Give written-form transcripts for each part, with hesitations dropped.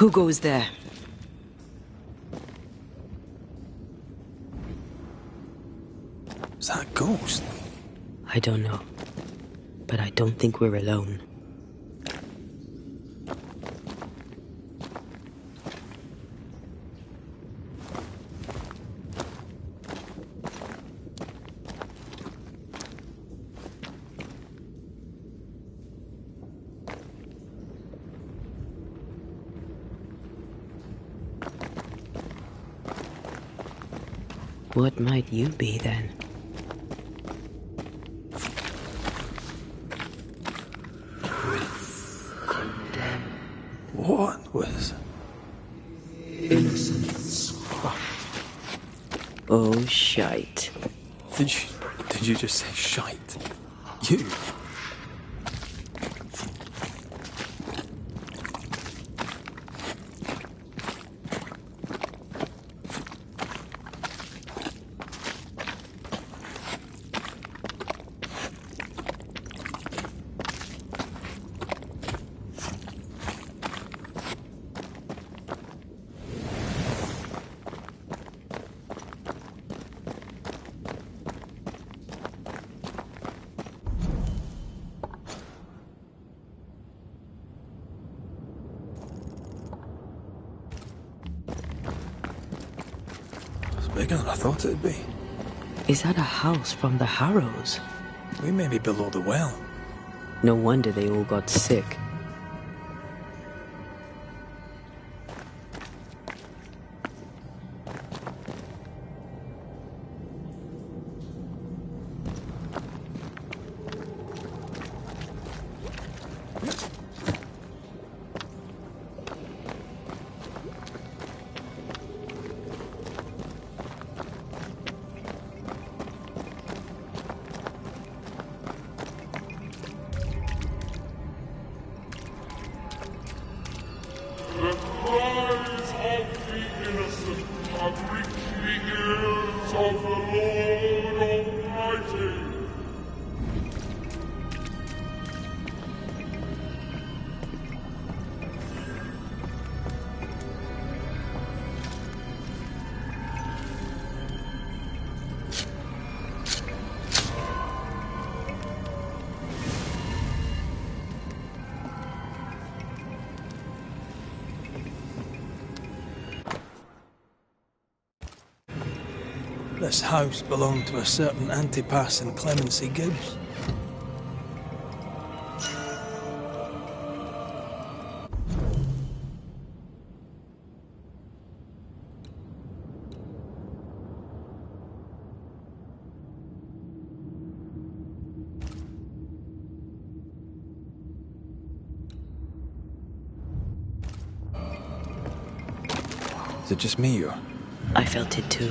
Who goes there? Is that a ghost? I don't know. But I don't think we're alone. What might you be then? What was Innocence. Oh, shite. Did you just say shite? You? Bigger than I thought it'd be. Is that a house from the Harrows? We may be below the well. No wonder they all got sick. The cries of the innocent have reached the ears of the Lord Almighty. This house belonged to a certain Antipas and Clemency Gibbs. Is it just me or? I felt it too.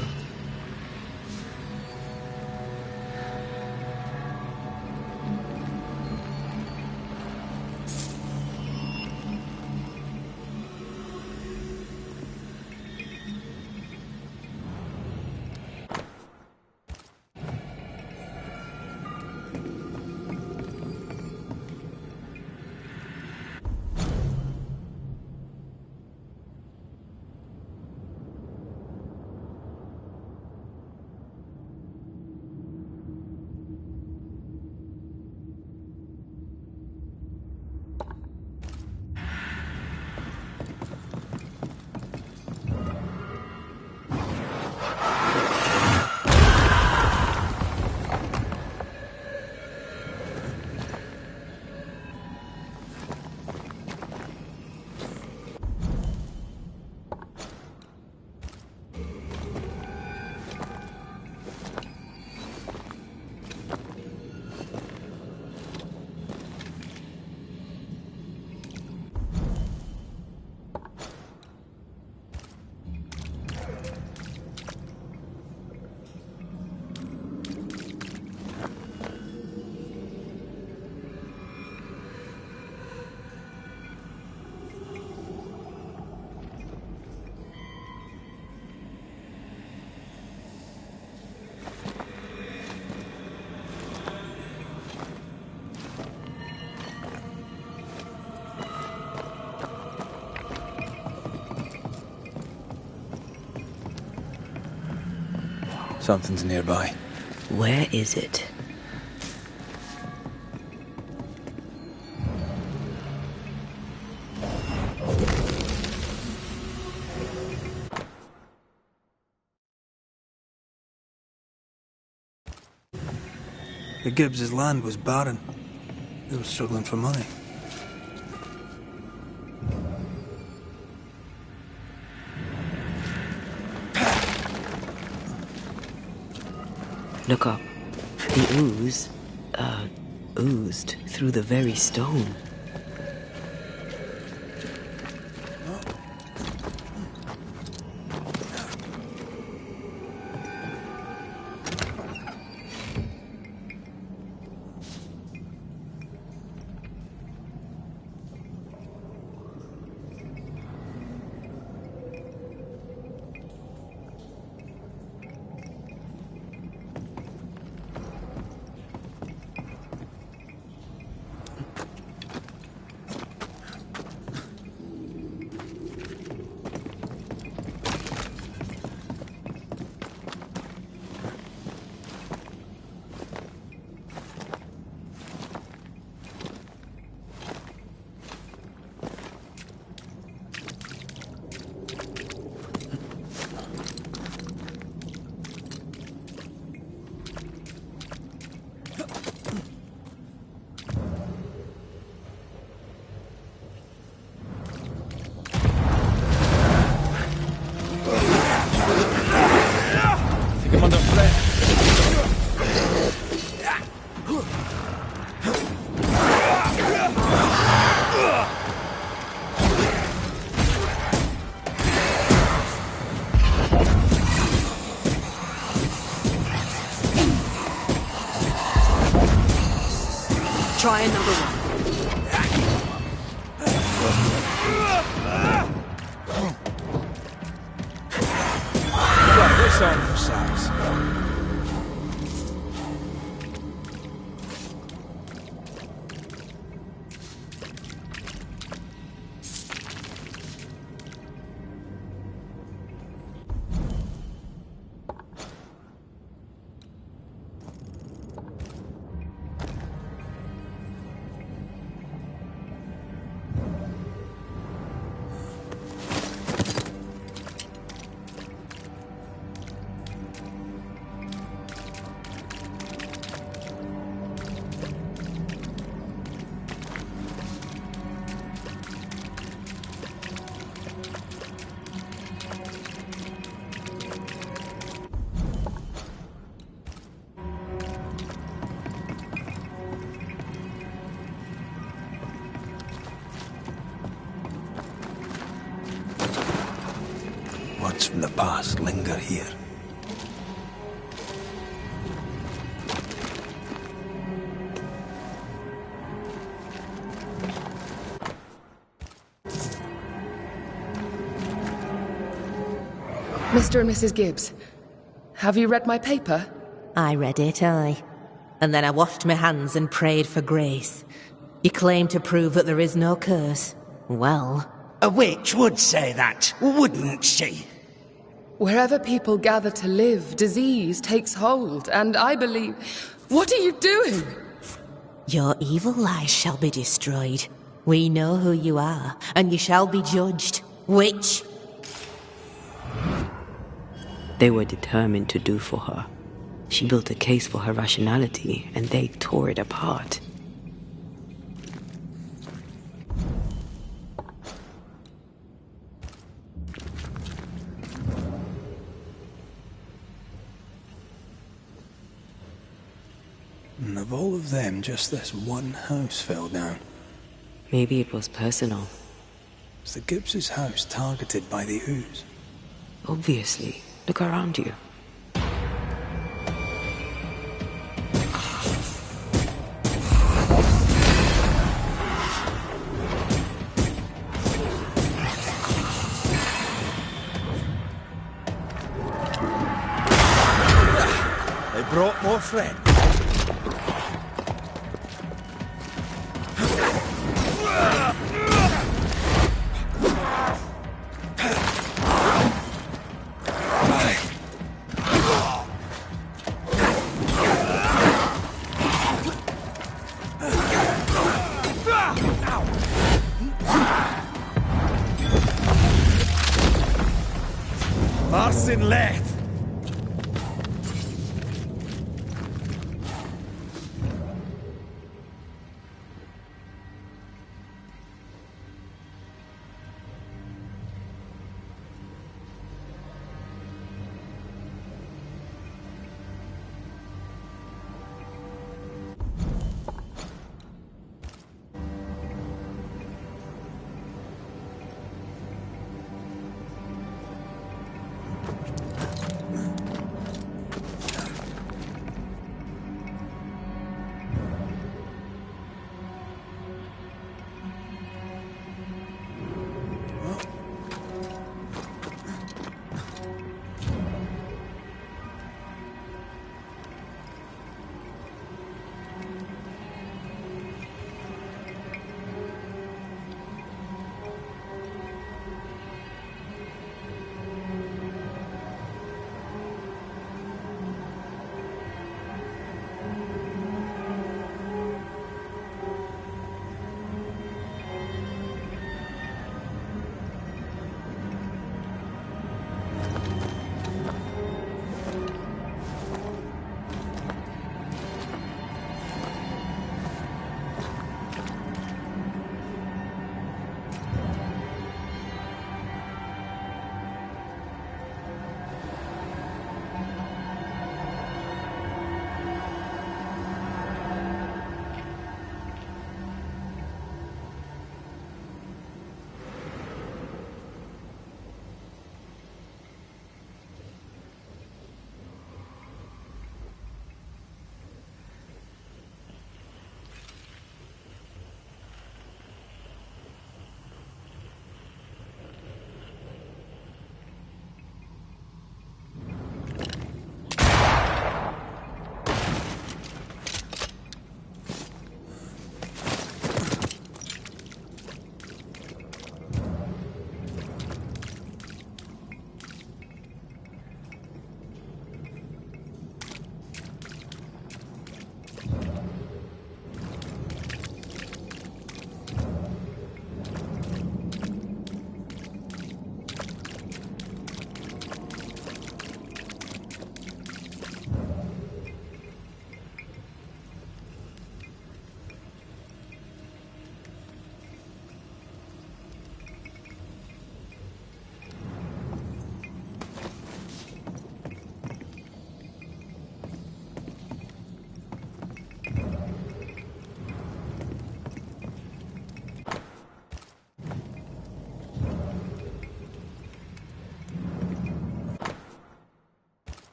Something's nearby. Where is it? The Gibbs' land was barren. They were struggling for money. Look up. The ooze, oozed through the very stone. Try another one. Got this on for size. Words from the past linger here. Mr. and Mrs. Gibbs, have you read my paper? I read it, aye. And then I washed my hands and prayed for grace. You claim to prove that there is no curse. Well... A witch would say that, wouldn't she? Wherever people gather to live, disease takes hold, and I believe... What are you doing? Your evil lies shall be destroyed. We know who you are, and you shall be judged. Witch! They were determined to do for her. She built a case for her rationality, and they tore it apart. And of all of them, just this one house fell down. Maybe it was personal. Was the Gibbs' house targeted by the ooze? Obviously. Look around you. They brought more friends. in Leith.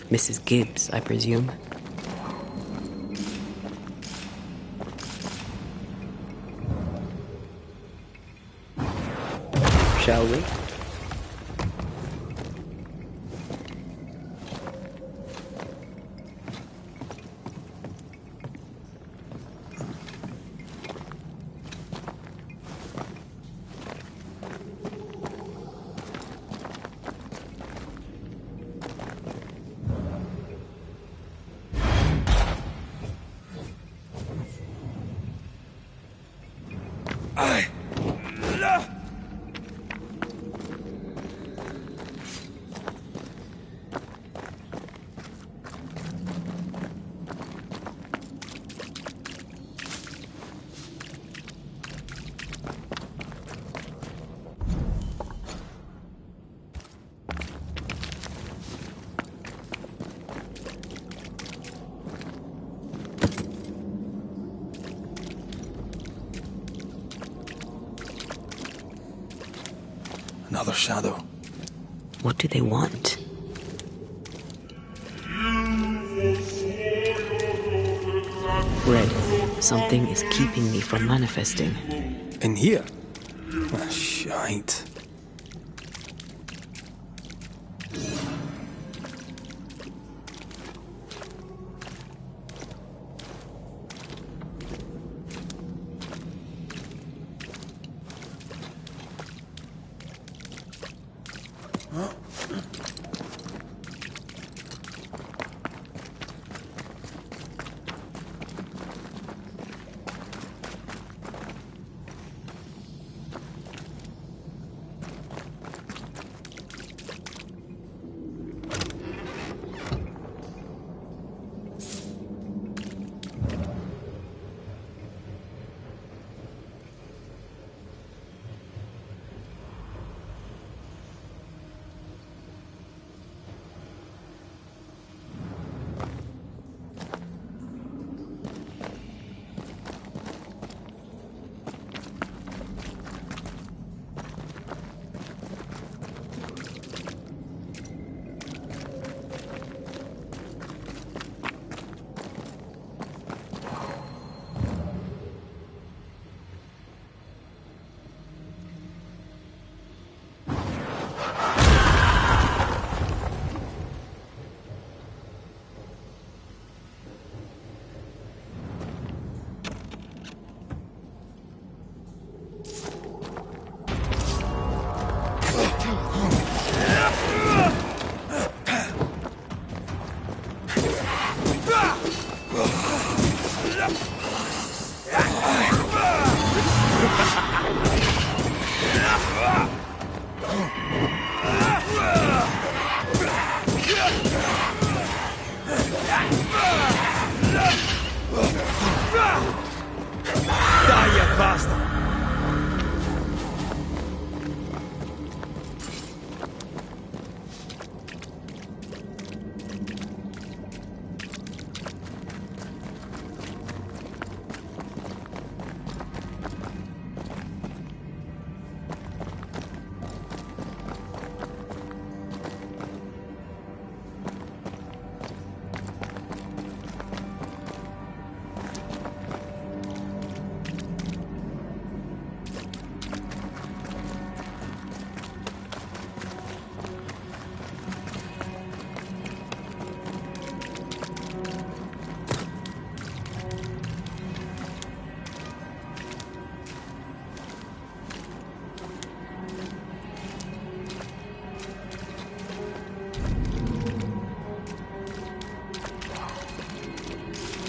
Mrs. Gibbs, I presume. Shall we? Another shadow. What do they want? Red, something is keeping me from manifesting. In here? Ah, shite.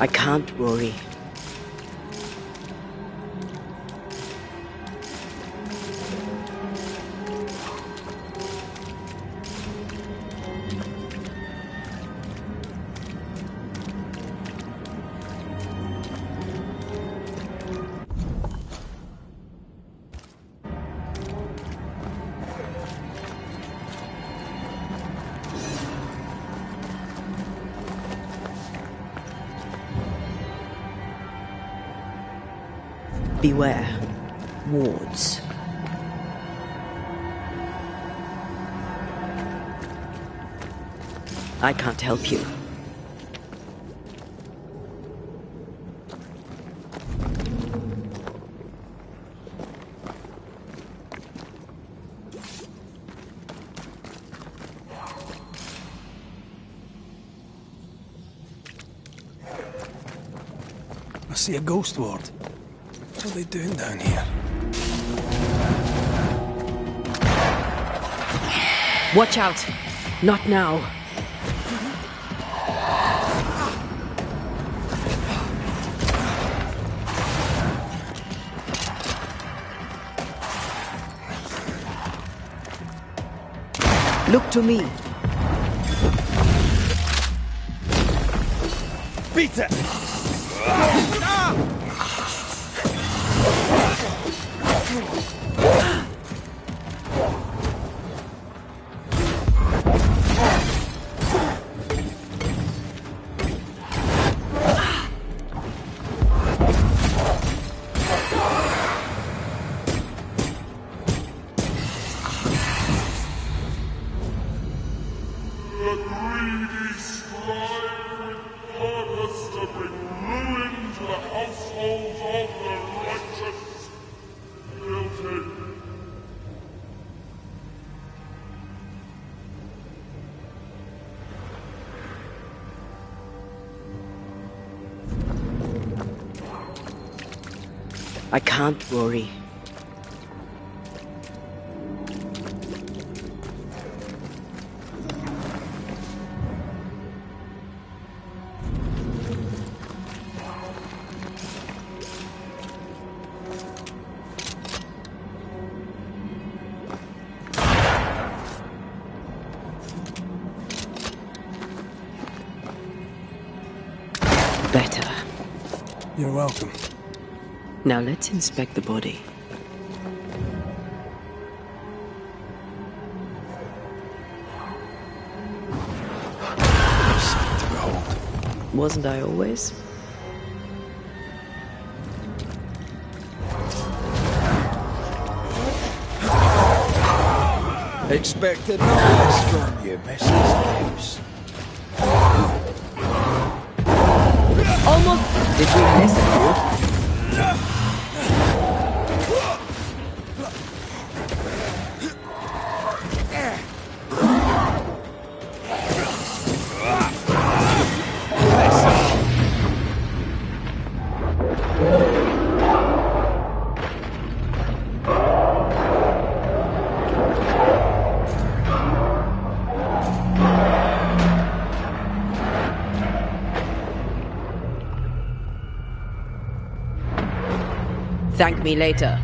I can't, Rory. Beware. Wards. I can't help you. I see a ghost ward. What are they doing down here? Watch out! Not now. Look to me. Beat it! The greedy strive with purpose to bring ruin to the households of the righteous. Guilty. I can't worry. Better. You're welcome. Now let's inspect the body. Sight to behold. Wasn't I always? Expected no less from you, Mrs. Gibbs. Almost. Did we miss you? Thank me later.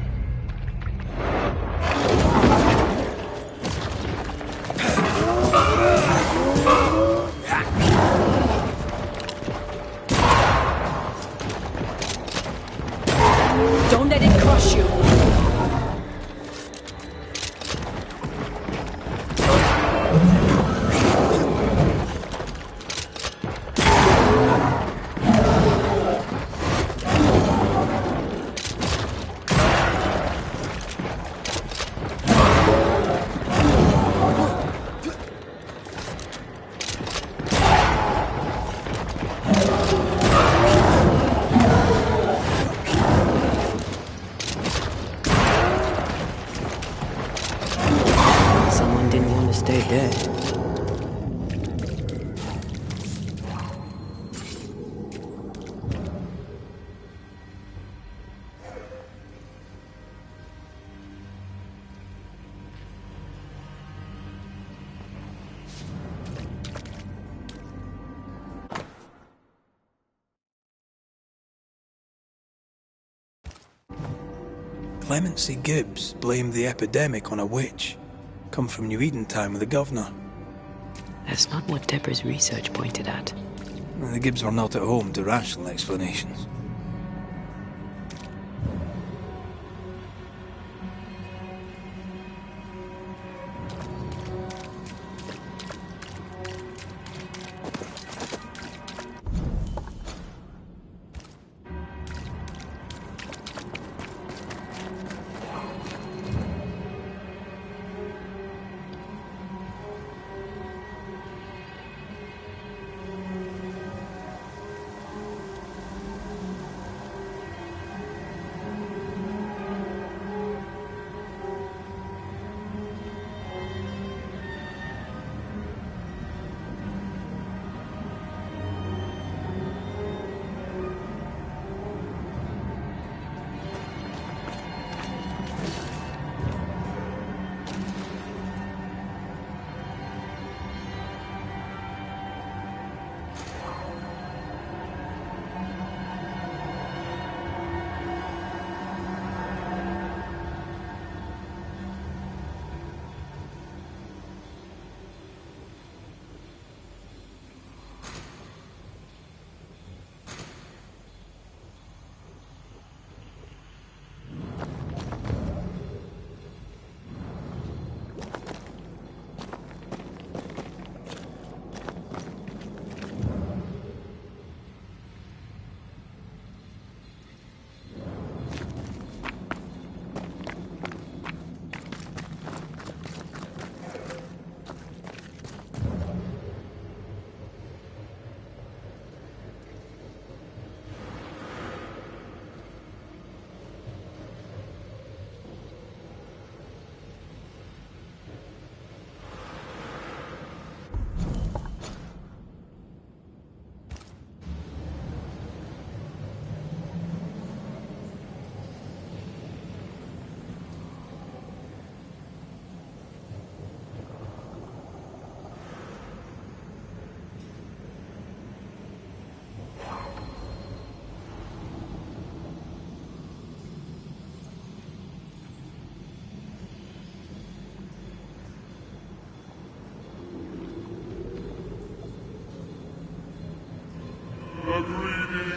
Don't let it crush you. Someone didn't want to stay dead. Clemency Gibbs blamed the epidemic on a witch. Come from New Eden Town with the governor. That's not what Tepper's research pointed at. The Gibbs were not at home to rational explanations.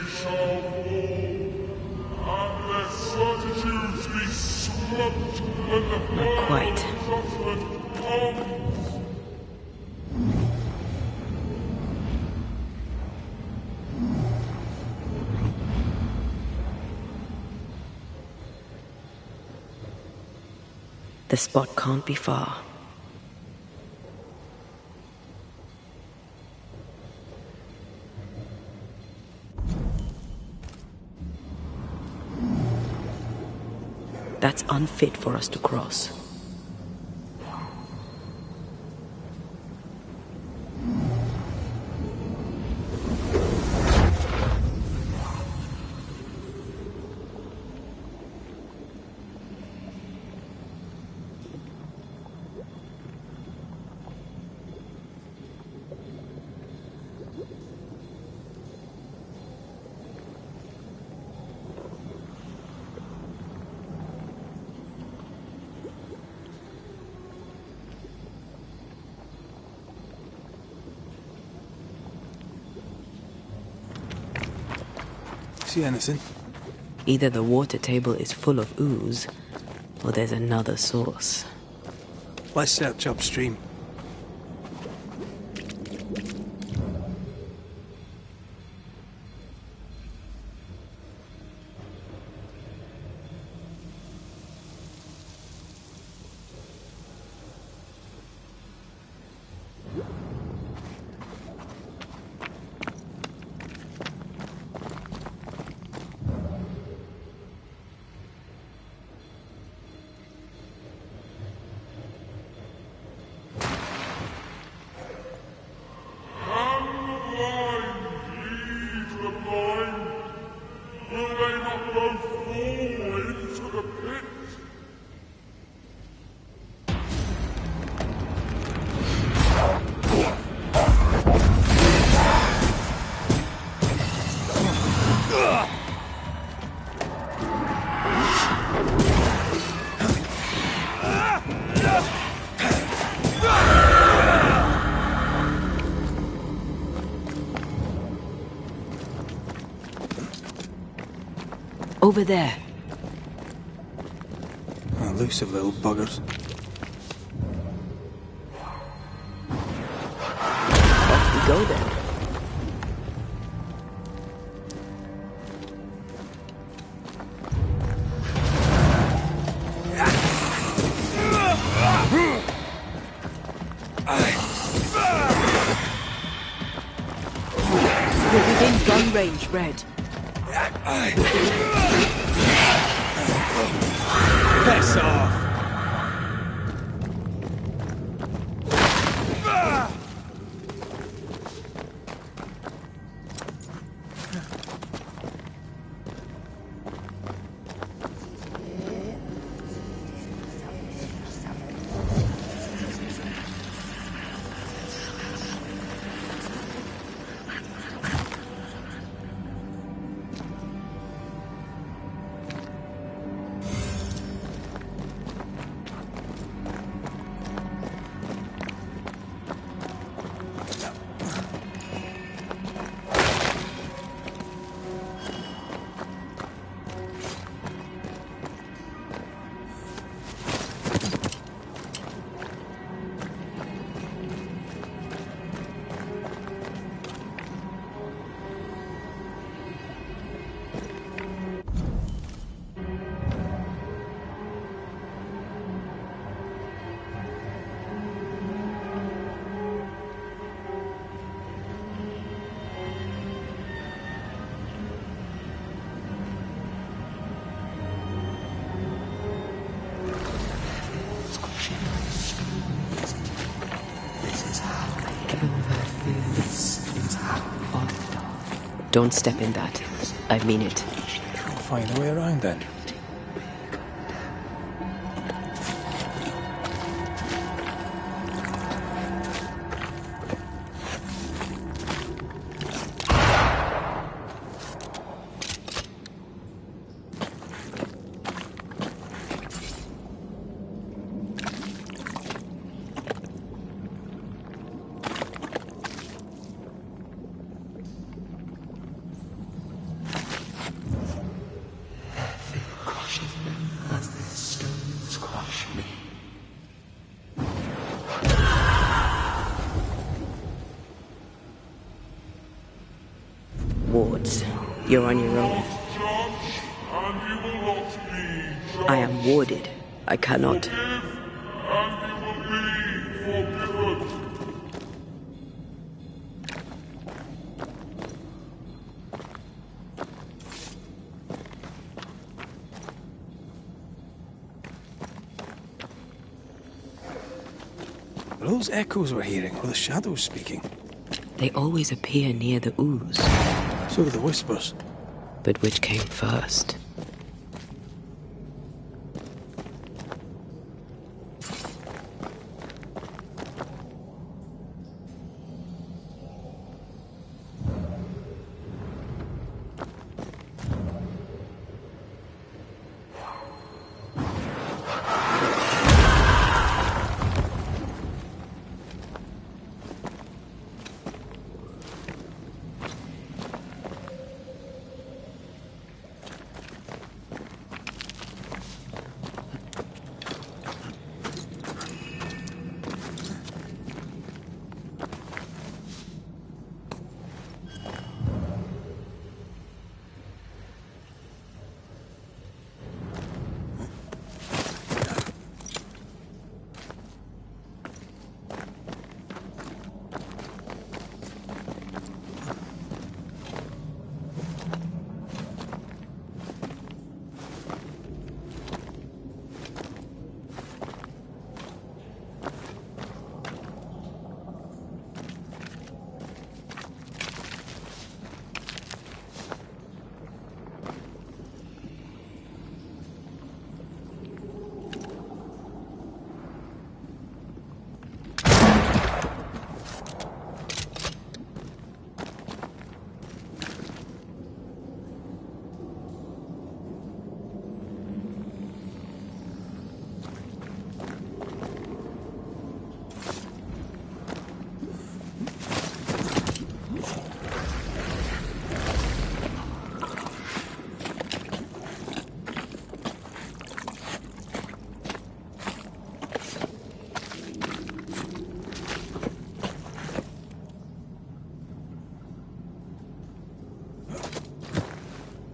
shall fall, and their certitudes be swept when the Not quite. judgment comes. The spot can't be far. That's unfit for us to cross. See anything? Either the water table is full of ooze, or there's another source. Let's search upstream. Over there. Elusive little buggers. Off we go then. We're within gun range, Red. Piss off! Don't step in that. I mean it. We'll find a way around then. wards. You're on your own. And you will not be judged. I am warded. I cannot. Forgive, and you will be forgiven. Were those echoes we're hearing, or the shadows speaking? They always appear near the ooze. So do the whispers. But which came first?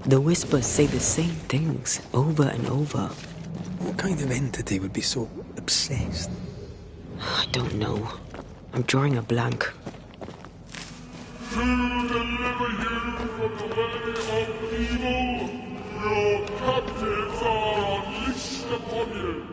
The whispers say the same things over and over. What kind of entity would be so obsessed? I don't know. I'm drawing a blank. To deliver you from the way of evil, your captives are unleashed upon you.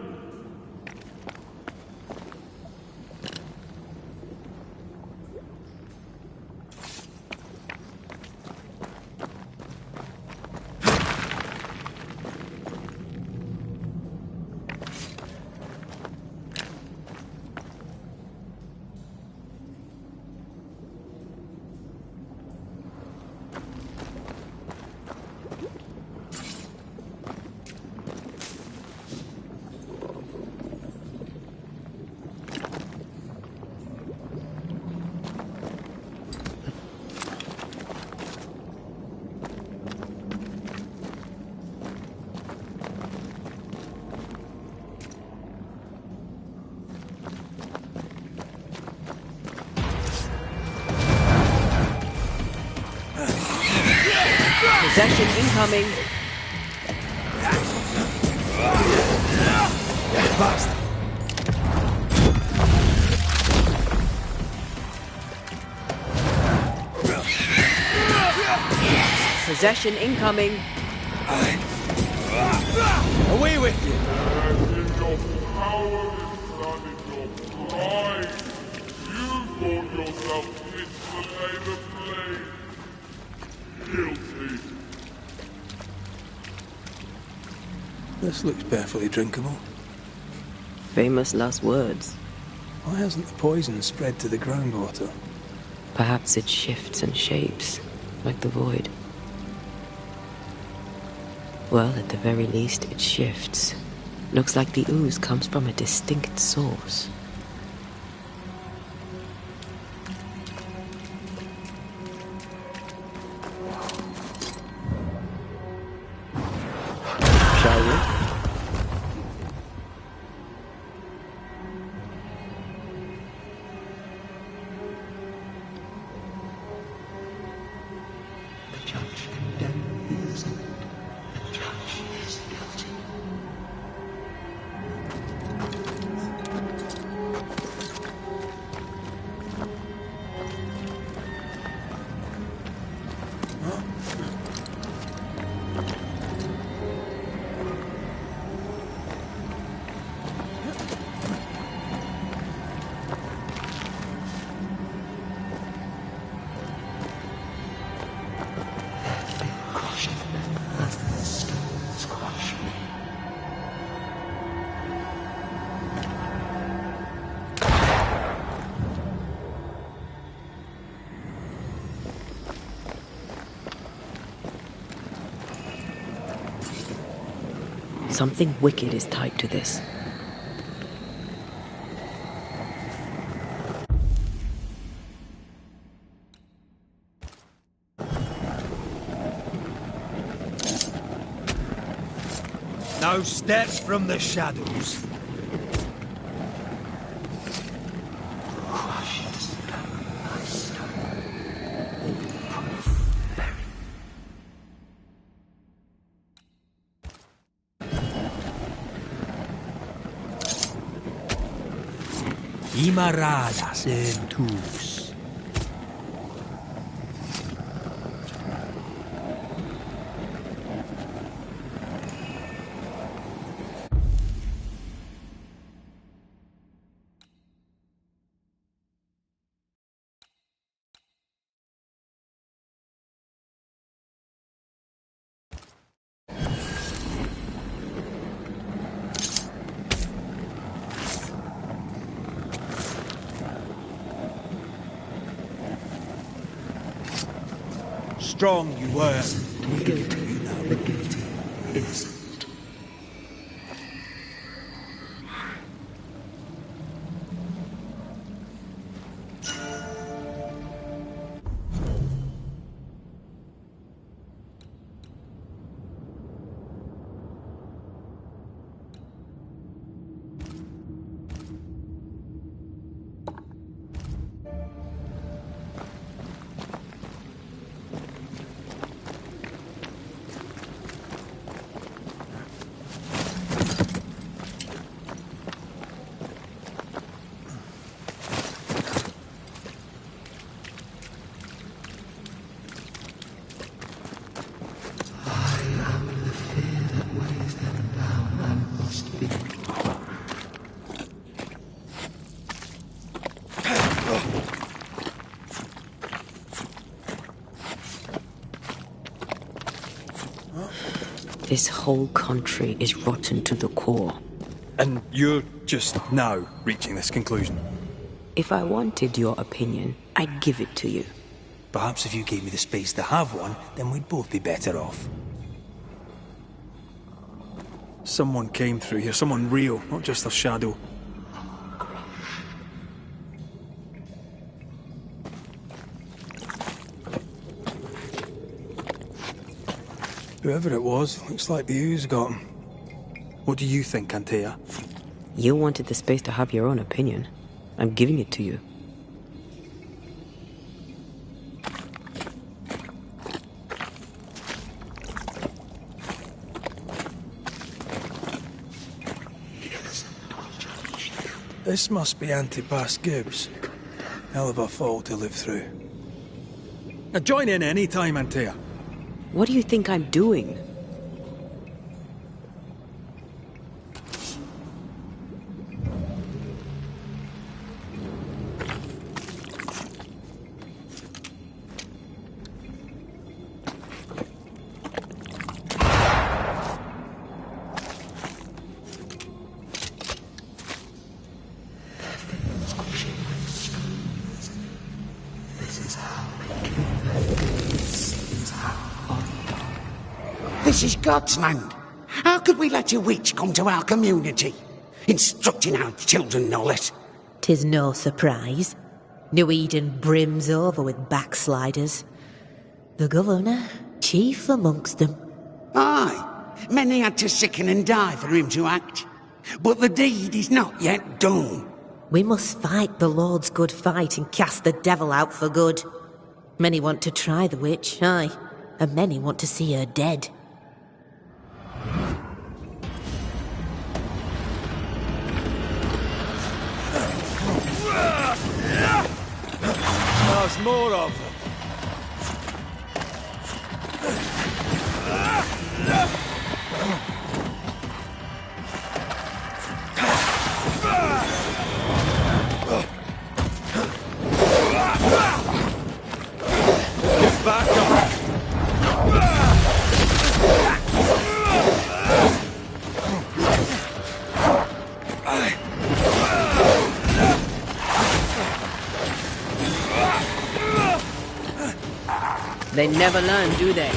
Possession incoming. Possession incoming. Away with you! And in your cowardice and in your pride, you brought yourself into the name of flame. Guilty. This looks perfectly drinkable. Famous last words. Why hasn't the poison spread to the groundwater? Perhaps it shifts and shapes, like the void. Well, at the very least, it shifts. Looks like the ooze comes from a distinct source. Shall we? Something wicked is tied to this. No steps from the shadows. Imaradas en tus. Strong you were. This whole country is rotten to the core. And you're just now reaching this conclusion? If I wanted your opinion, I'd give it to you. Perhaps if you gave me the space to have one, then we'd both be better off. Someone came through here, someone real, not just a shadow. Whoever it was, looks like the ooze got him. What do you think, Antea? You wanted the space to have your own opinion. I'm giving it to you. This must be Antipas Gibbs. Hell of a fall to live through. Now join in any time, Antea. What do you think I'm doing? This is God's land. How could we let a witch come to our community? Instructing our children, no less. 'Tis no surprise. New Eden brims over with backsliders. The governor, chief amongst them. Aye, many had to sicken and die for him to act. But the deed is not yet done. We must fight the Lord's good fight and cast the devil out for good. Many want to try the witch, aye, and many want to see her dead. There's more of them. Get back up! They never learn, do they?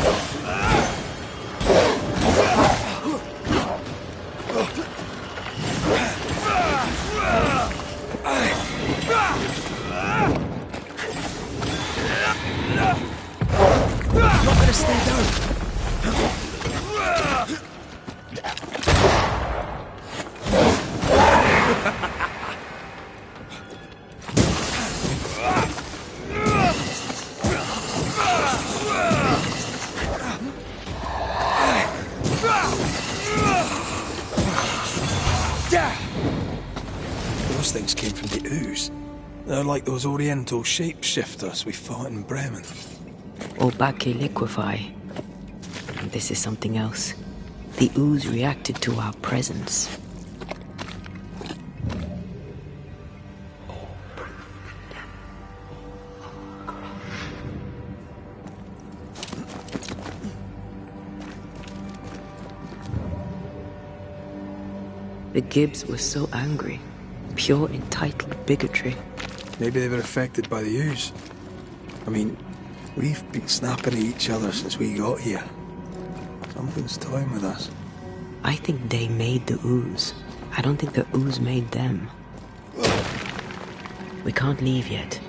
Those things came from the ooze. They're like those oriental shapeshifters we fought in Bremen. Or Bacche liquefy. This is something else. The ooze reacted to our presence. The Gibbs were so angry. Pure entitled bigotry. Maybe they were affected by the ooze. I mean, we've been snapping at each other since we got here. Something's toying with us. I think they made the ooze. I don't think the ooze made them. We can't leave yet.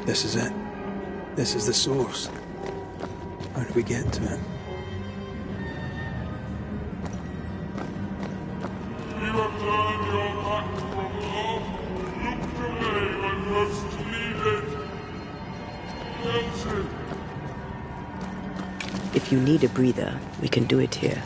This is it. This is the source. How do we get to it? You have turned your back from love, looked away when most needed. Guilty. If you need a breather, we can do it here.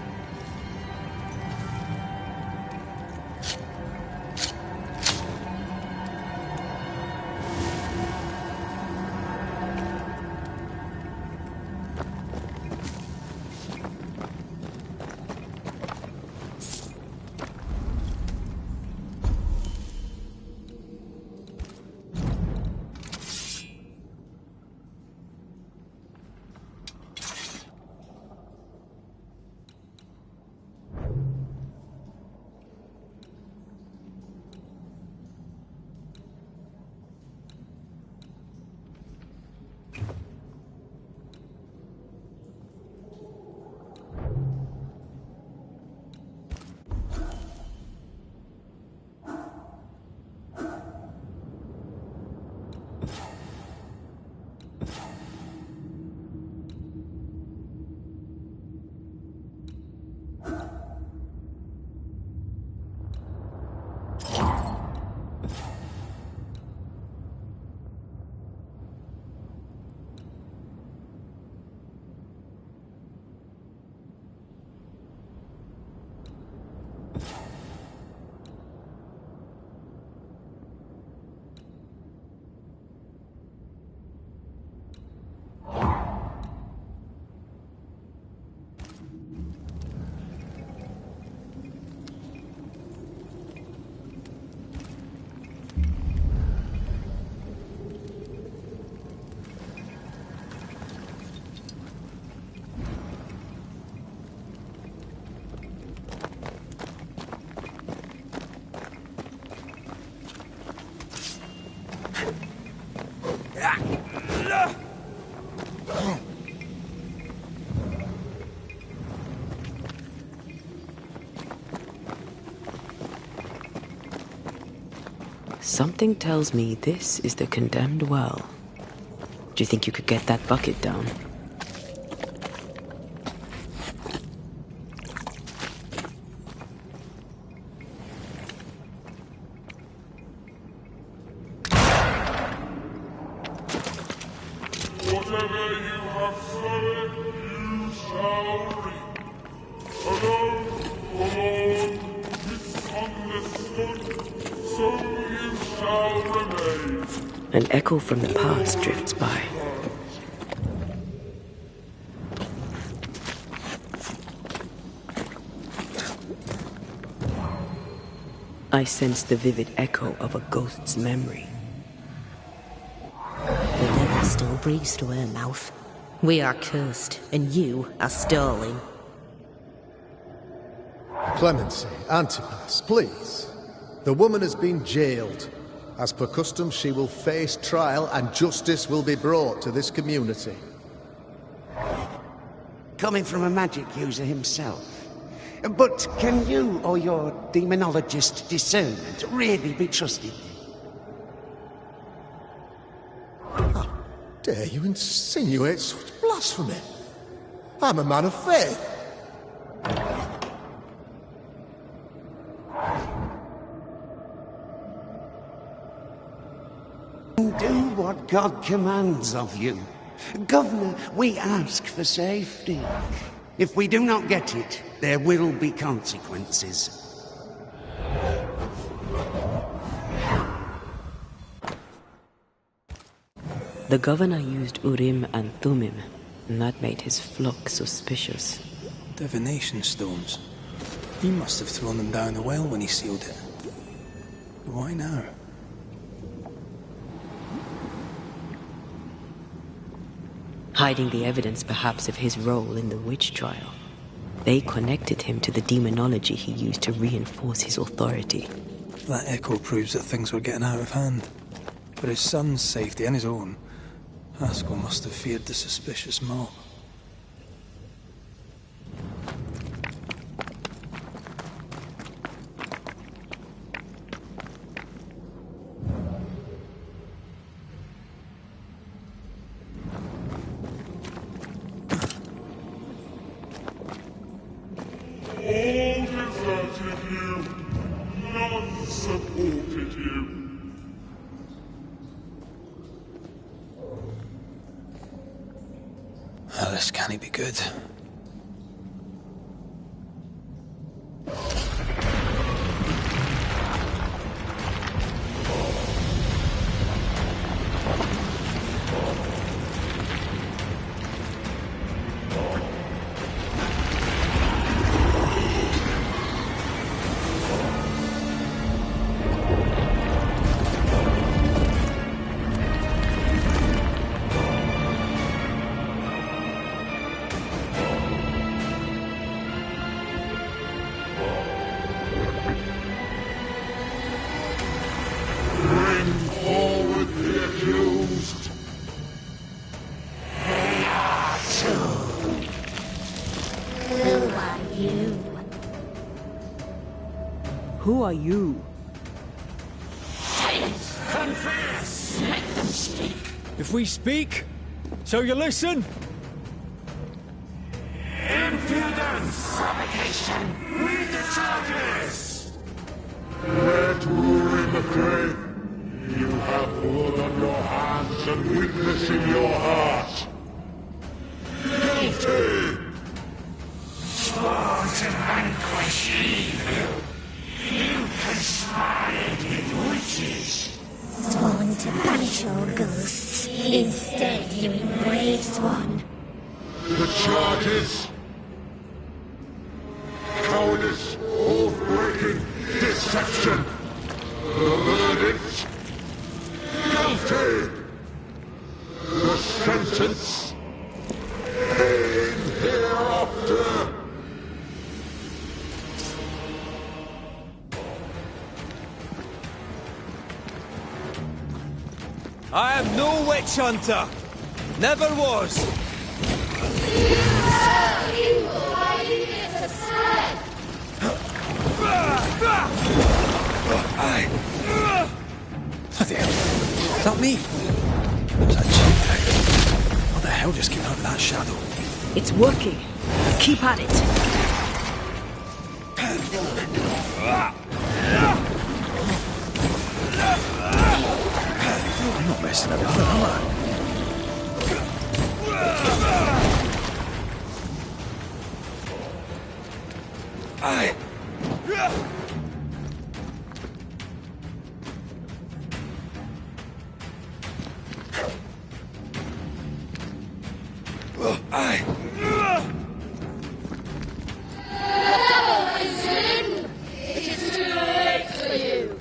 Something tells me this is the condemned well. Do you think you could get that bucket down? Whatever you have sown, you shall reap. Alone, forlorn, misunderstood, so you shall remain. An echo from the past drifts by. I sense the vivid echo of a ghost's memory. The liver still breathes through her mouth. We are cursed, and you are stolen. Clemency, Antipas, please. The woman has been jailed. As per custom, she will face trial and justice will be brought to this community. Coming from a magic user himself, But can you or your demonologist discernment really be trusted? How dare you insinuate such blasphemy? I'm a man of faith. Do what God commands of you. Governor, we ask for safety. If we do not get it, there will be consequences. The governor used Urim and Thummim, and that made his flock suspicious. Divination stones. He must have thrown them down the well when he sealed it. Why now? Hiding the evidence perhaps of his role in the witch trial. They connected him to the demonology he used to reinforce his authority. That echo proves that things were getting out of hand. For his son's safety and his own, Haskell must have feared the suspicious mob. All deserted you, none supported you. Oh, this can't be good. Bring forward the accused. Who are you? Confess! Let them speak. If we speak, so you listen? Impudence! Provocation! Read the charges! Let Uri McRae, you have blood on your hands and weakness in your heart. Guilty! Sworn to vanquish evil. You conspired with witches. Sworn to banish all ghosts. Instead, you embraced one. The charges: cowardice, oath-breaking, deception. The verdict: guilty. The sentence: pain hereafter. I am no witch hunter. Never was. Aye. Bloody hell. Is that me? Is that you? What the hell just came out of that shadow? It's working. Keep at it. I'm not messing about, am I? Aye. Aye. It is too late for you.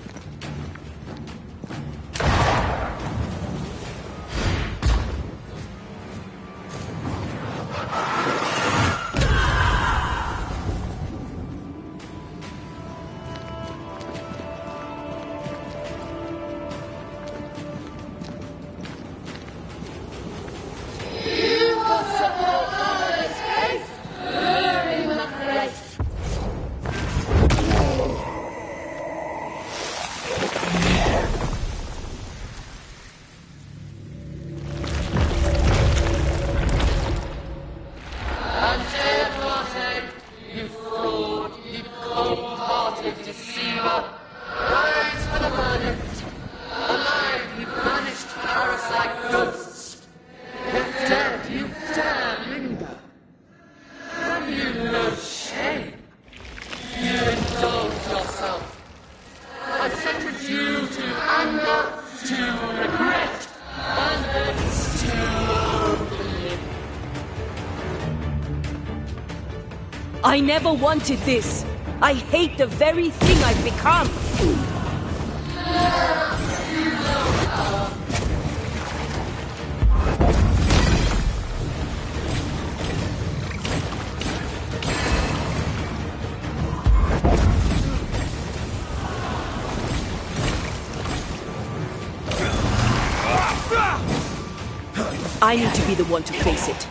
I never wanted this. I hate the very thing I've become. I need to be the one to face it.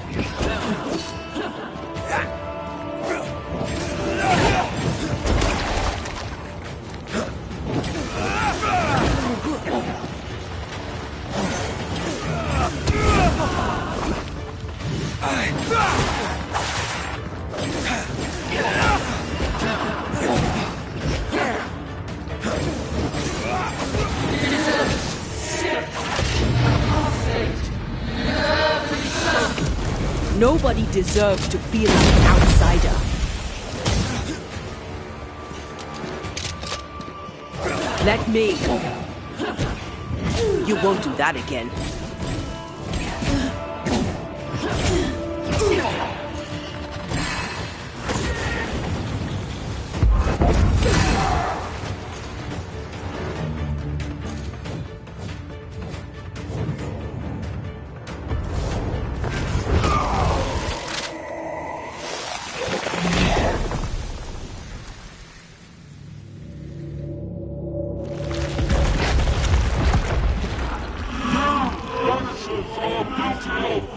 Nobody deserves to feel like an outsider. Let me. You won't do that again.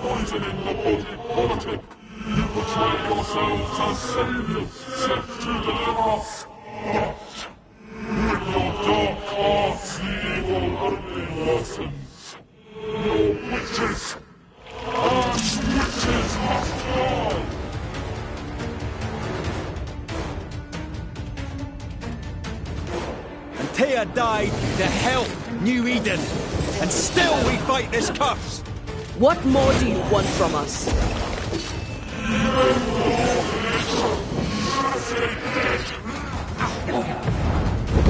Poisoning the body politic. You portray yourselves as saviors sent to deliver us. But with your dark hearts, the evil only worsens. Your witches, and witches must die. Antea died to help New Eden, and still we fight this curse. What more do you want from us?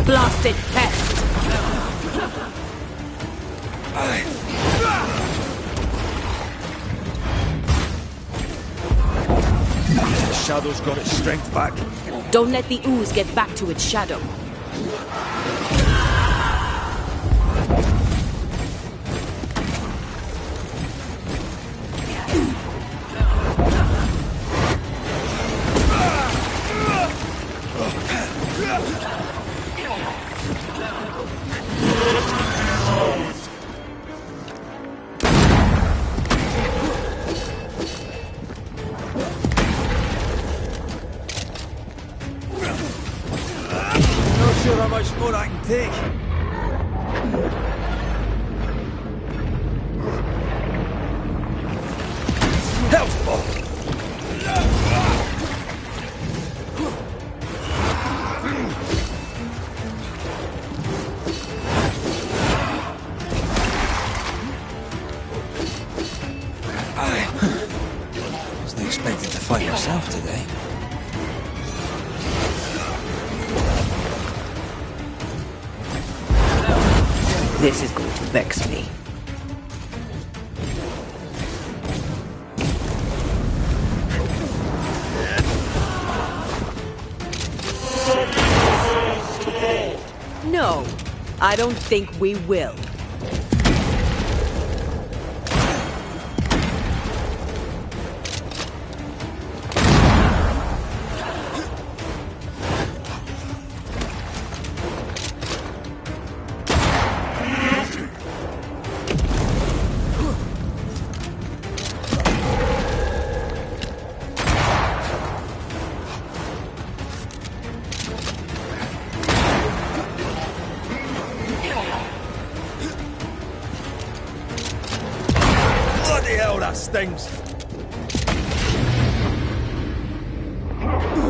Blasted pest! The Shadow's got its strength back. Don't let the ooze get back to its shadow. Not sure how much more I can take. Health ball. Wasn't expecting to fight myself today. This is going to vex me. No, I don't think we will. Bloody hell, that stings.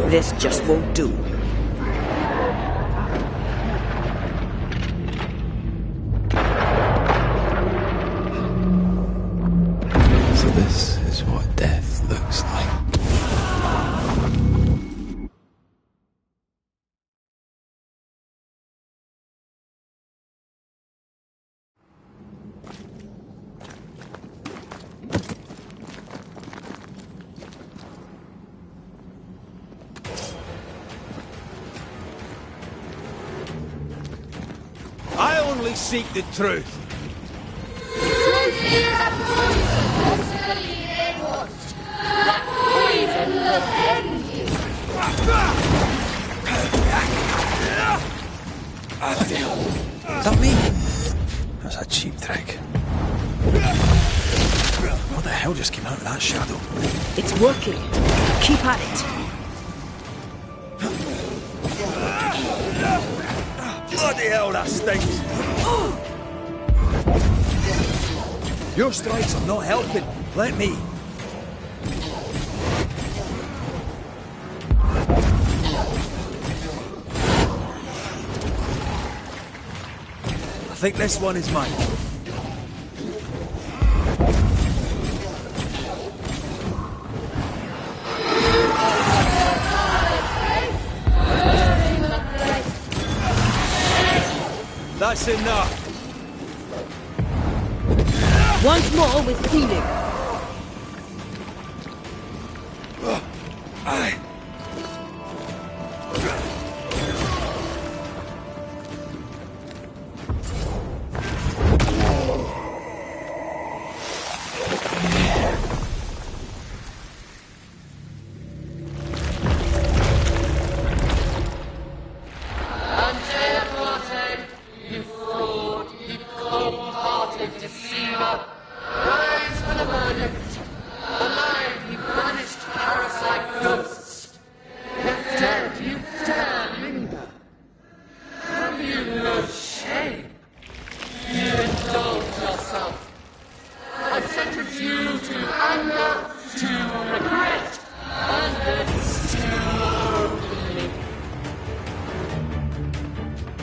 This just won't do. So this is what death looks like. only seek the truth. Truth is a poison, personally they want. That poison will end you. Is that me? That's a cheap trick. What the hell just came out of that shadow? It's working. Keep at it. Bloody hell, that stinks! Your strikes are not helping. Let me. I think this one is mine. That's enough. Once more with feeling.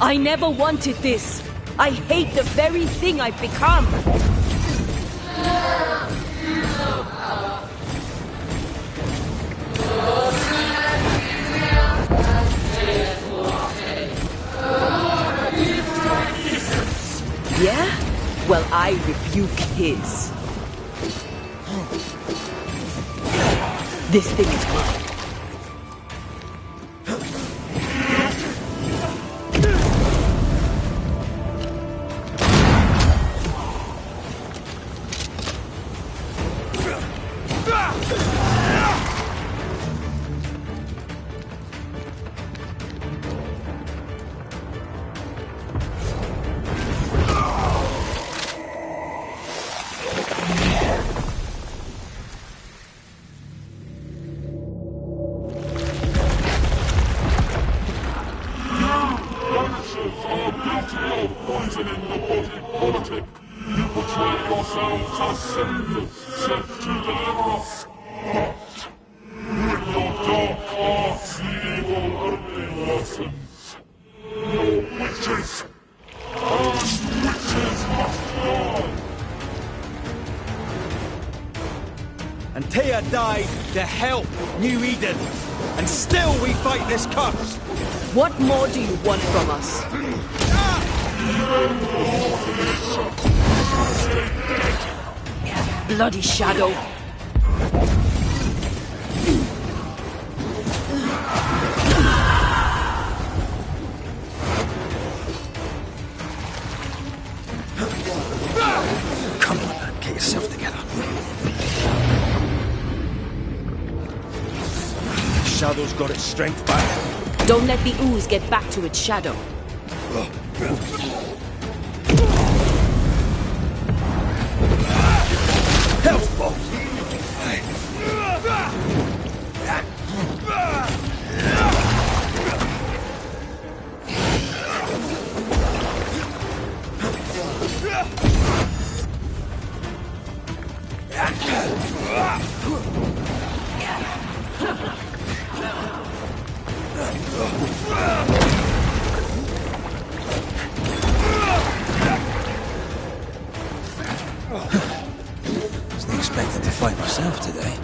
I never wanted this. I hate the very thing I've become. Yeah? Well, I rebuke his. This thing is mine. Banishers are guilty of poisoning the body politic. You portray yourselves as saviors sent to deliver us. But with your dark hearts, the evil only worsens. Your witches, and witches must die. Antea died to help New Eden, and still we fight this curse. What more do you want from us? Bloody shadow. Come on, man, get yourself together. Shadow's got its strength back. Don't let the ooze get back to its shadow. Health bolt! Wasn't expecting to fight myself today.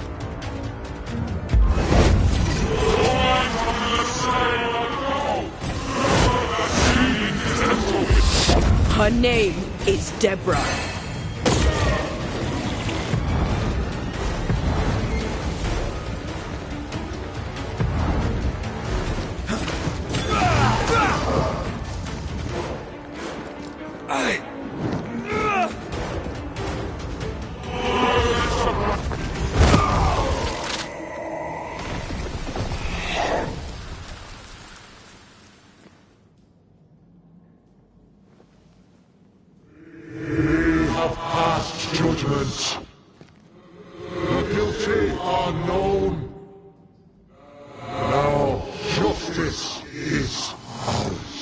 Her name is Deborah. this house.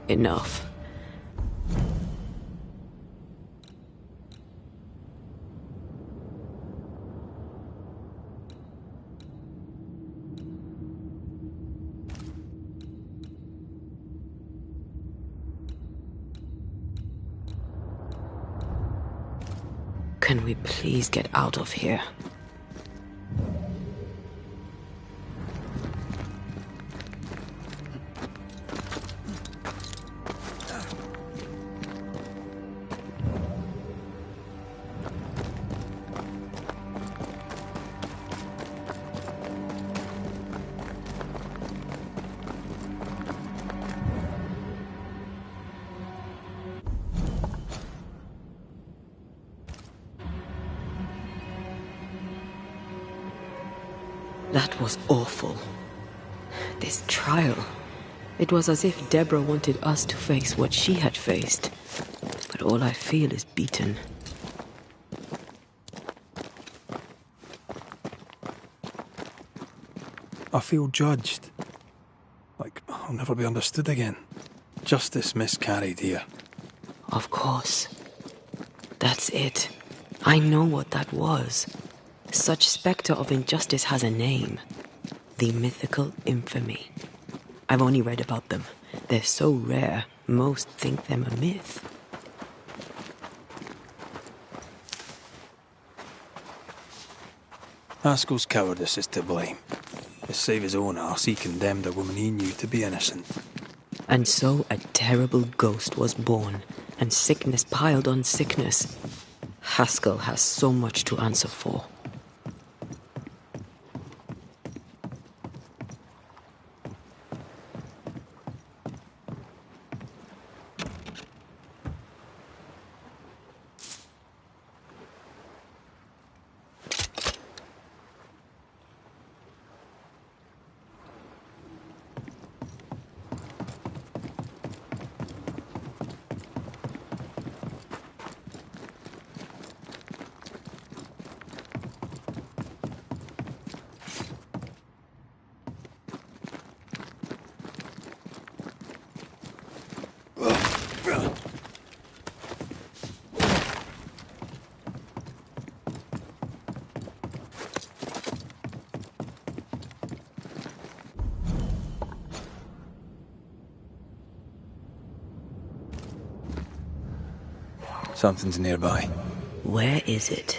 Enough. Can we please get out of here? That was awful. This trial. It was as if Deborah wanted us to face what she had faced. But all I feel is beaten. I feel judged. Like I'll never be understood again. Justice miscarried here. Of course. That's it. I know what that was. Such spectre of injustice has a name. The mythical infamy. I've only read about them. They're so rare, most think them a myth. Haskell's cowardice is to blame. To save his own arse, he condemned a woman he knew to be innocent. And so a terrible ghost was born, and sickness piled on sickness. Haskell has so much to answer for. Something's nearby. Where is it?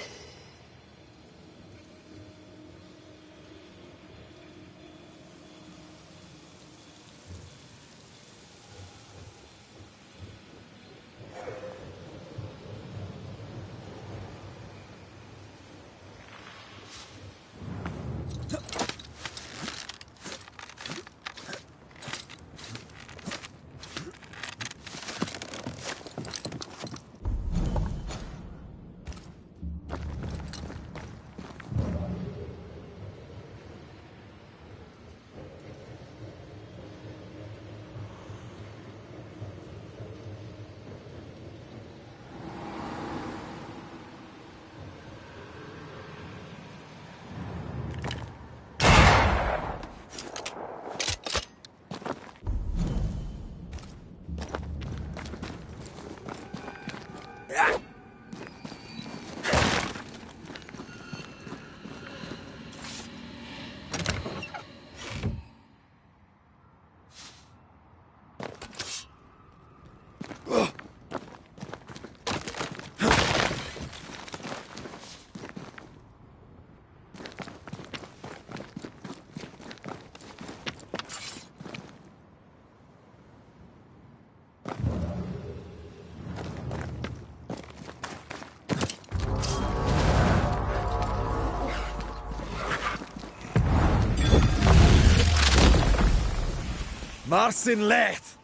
Marcin Leth!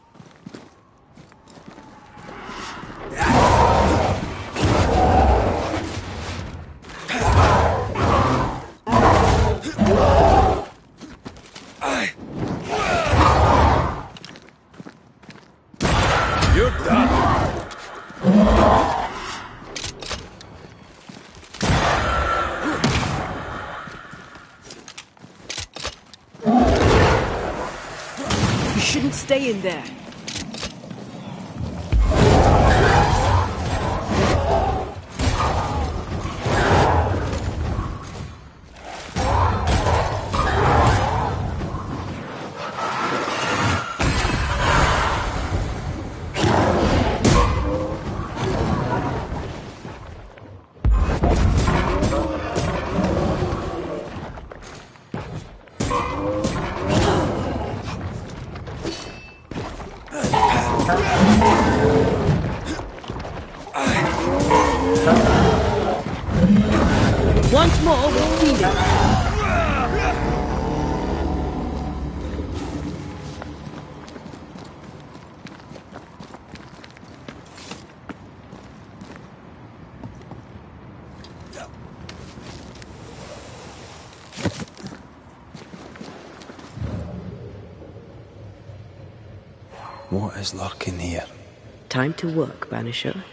You're done! You shouldn't stay in there. Once more, we'll feed it. What is lurking here? Time to work, Banisher.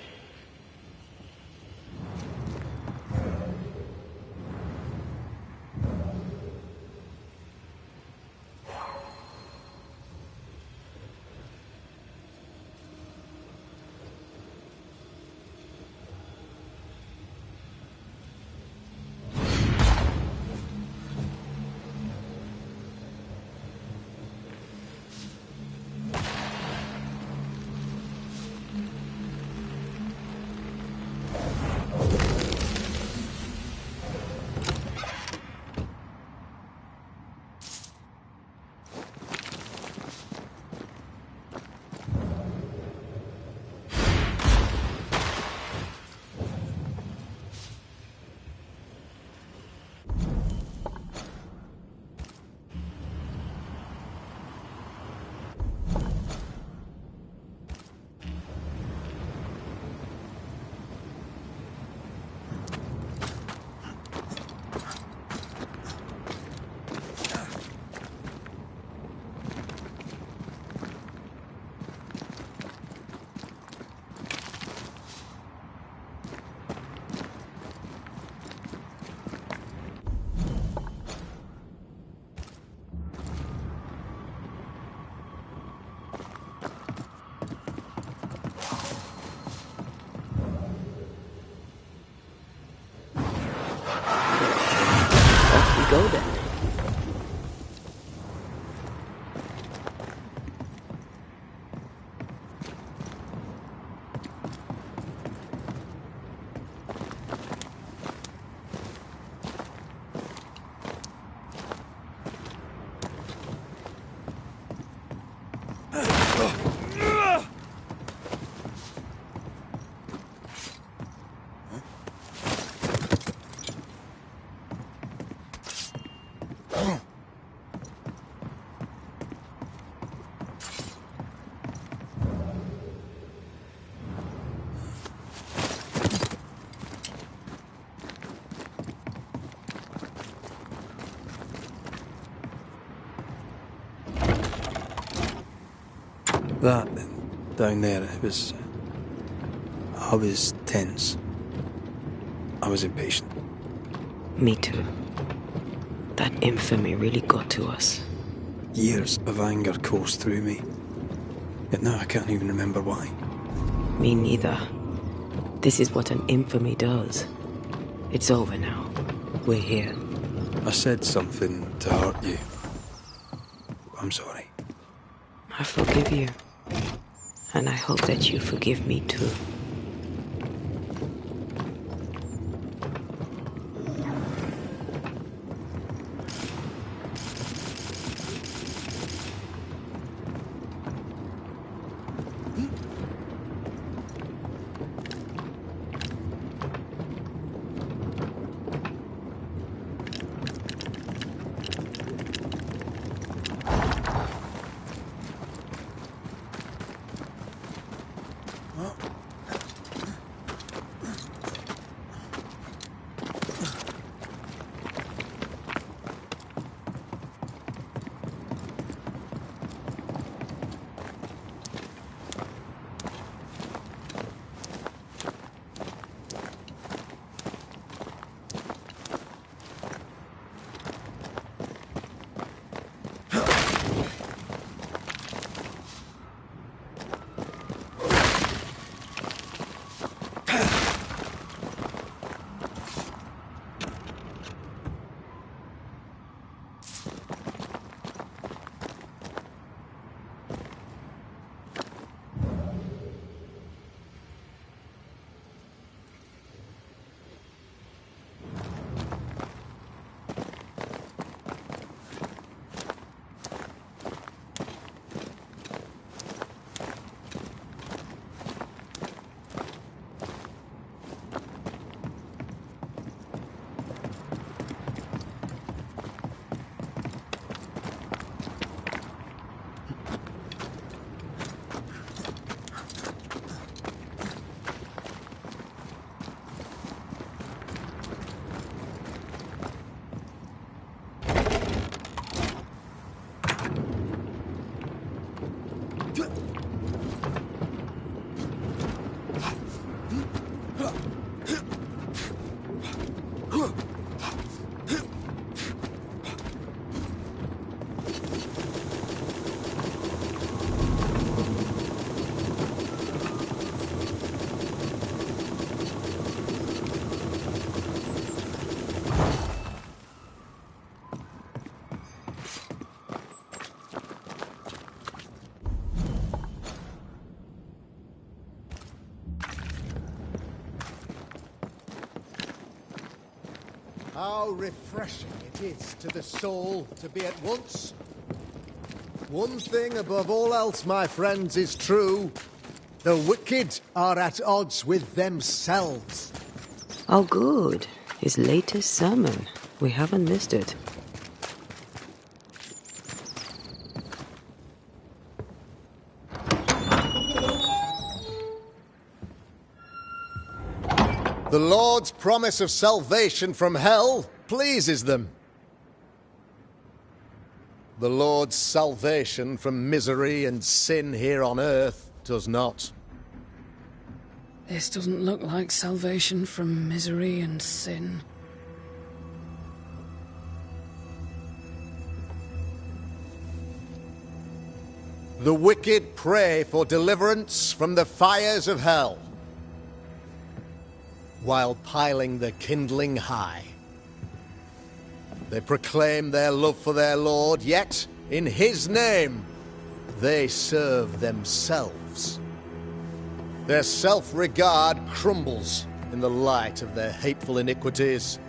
Go then. That, down there, it was... I was tense. I was impatient. Me too. That infamy really got to us. Years of anger coursed through me. Yet now I can't even remember why. Me neither. This is what an infamy does. It's over now. We're here. I said something to hurt you. I'm sorry. I forgive you. And I hope that you forgive me too. How refreshing it is to the soul to be at once. One thing above all else, my friends, is true. The wicked are at odds with themselves. Oh, good. His latest sermon. We haven't missed it. The Lord's promise of salvation from hell pleases them. The Lord's salvation from misery and sin here on earth does not. This doesn't look like salvation from misery and sin. The wicked pray for deliverance from the fires of hell, while piling the kindling high. They proclaim their love for their Lord, yet, in His name, they serve themselves. Their self-regard crumbles in the light of their hateful iniquities.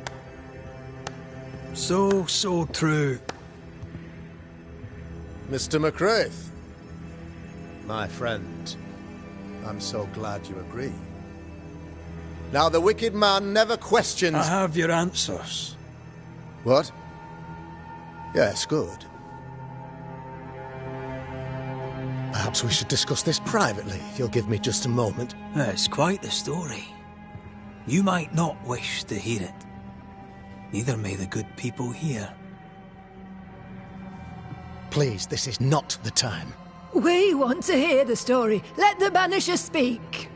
So true. Mr. McCraith, my friend, I'm so glad you agree. Now, the wicked man never questions... I have your answers. What? Yes, good. Perhaps we should discuss this privately, if you'll give me just a moment. It's quite the story. You might not wish to hear it. Neither may the good people here. Please, this is not the time. We want to hear the story. Let the Banishers speak.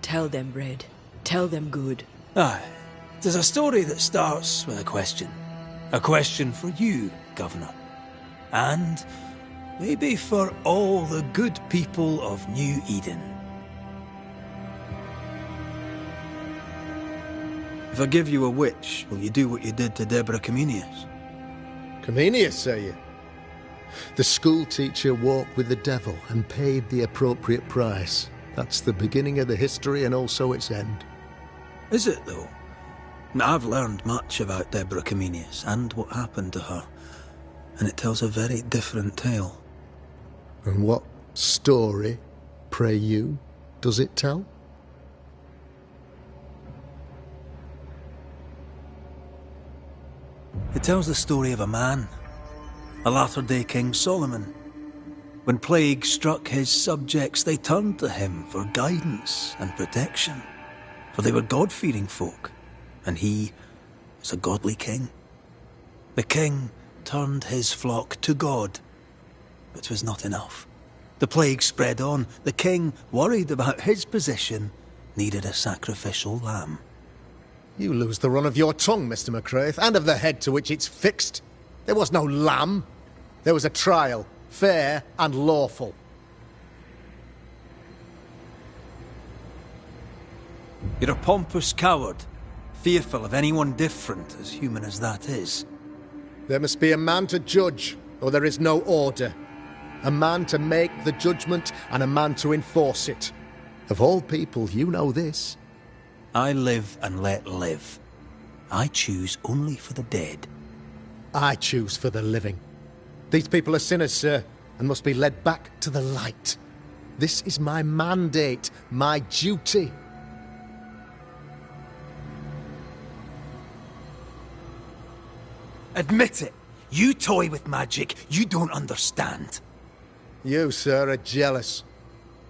Tell them, Red. Tell them good. Aye. There's a story that starts with a question. A question for you, Governor. And maybe for all the good people of New Eden. If I give you a witch, will you do what you did to Deborah Comenius? Comenius, say you? The school teacher walked with the devil and paid the appropriate price. That's the beginning of the history and also its end. Is it, though? I've learned much about Deborah Comenius and what happened to her, and it tells a very different tale. And what story, pray you, does it tell? It tells the story of a man, a latter-day King Solomon. When plague struck his subjects, they turned to him for guidance and protection, for they were God-fearing folk, and he was a godly king. The king turned his flock to God, but it was not enough. The plague spread on. The king, worried about his position, needed a sacrificial lamb. You lose the run of your tongue, Mr. McCraith, and of the head to which it's fixed. There was no lamb. There was a trial, fair and lawful. You're a pompous coward, fearful of anyone different, as human as that is. There must be a man to judge, or there is no order. A man to make the judgment, and a man to enforce it. Of all people, you know this. I live and let live. I choose only for the dead. I choose for the living. These people are sinners, sir, and must be led back to the light. This is my mandate, my duty. Admit it. You toy with magic you don't understand. You, sir, are jealous.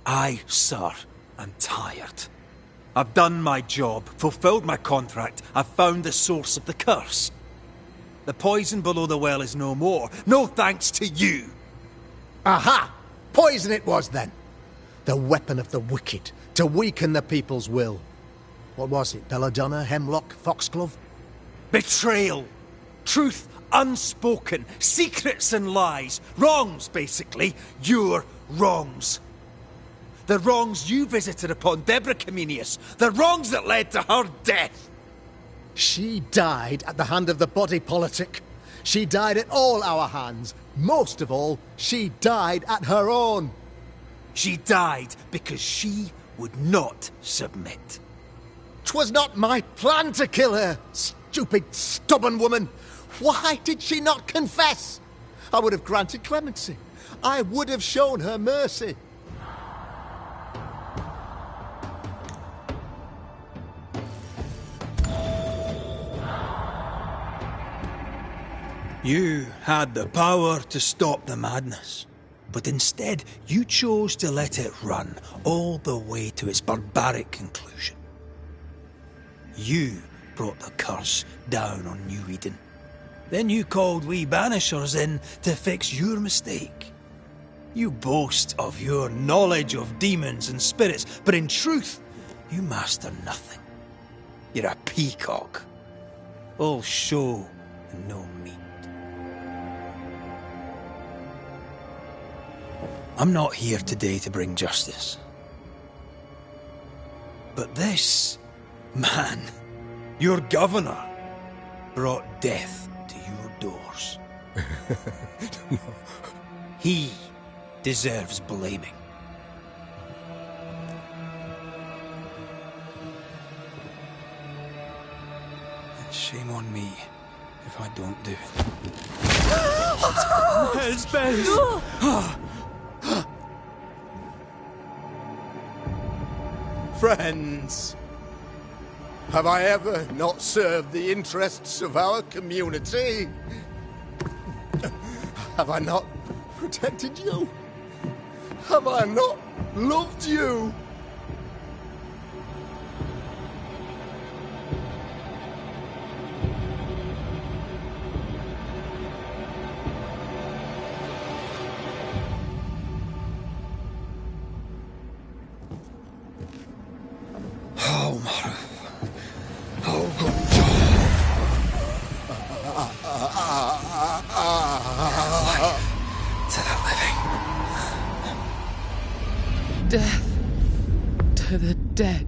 I, sir, am tired. I've done my job, fulfilled my contract, I've found the source of the curse. The poison below the well is no more, no thanks to you. Aha! Poison it was, then. The weapon of the wicked, to weaken the people's will. What was it, belladonna, hemlock, foxglove? Betrayal. Truth unspoken, secrets and lies. Wrongs, basically. Your wrongs. The wrongs you visited upon Deborah Comenius. The wrongs that led to her death. She died at the hand of the body politic. She died at all our hands. Most of all, she died at her own. She died because she would not submit. was not my plan to kill her, stupid, stubborn woman. Why did she not confess? I would have granted clemency. I would have shown her mercy. You had the power to stop the madness, but instead you chose to let it run all the way to its barbaric conclusion. You brought the curse down on New Eden. Then you called we Banishers in to fix your mistake. You boast of your knowledge of demons and spirits, but in truth, you master nothing. You're a peacock. All show and no meat. I'm not here today to bring justice. But this man, your governor, brought death to your doors. He deserves blaming. And shame on me if I don't do it. Hell's bells! Friends, have I ever not served the interests of our community? Have I not protected you? Have I not loved you? Death to the dead.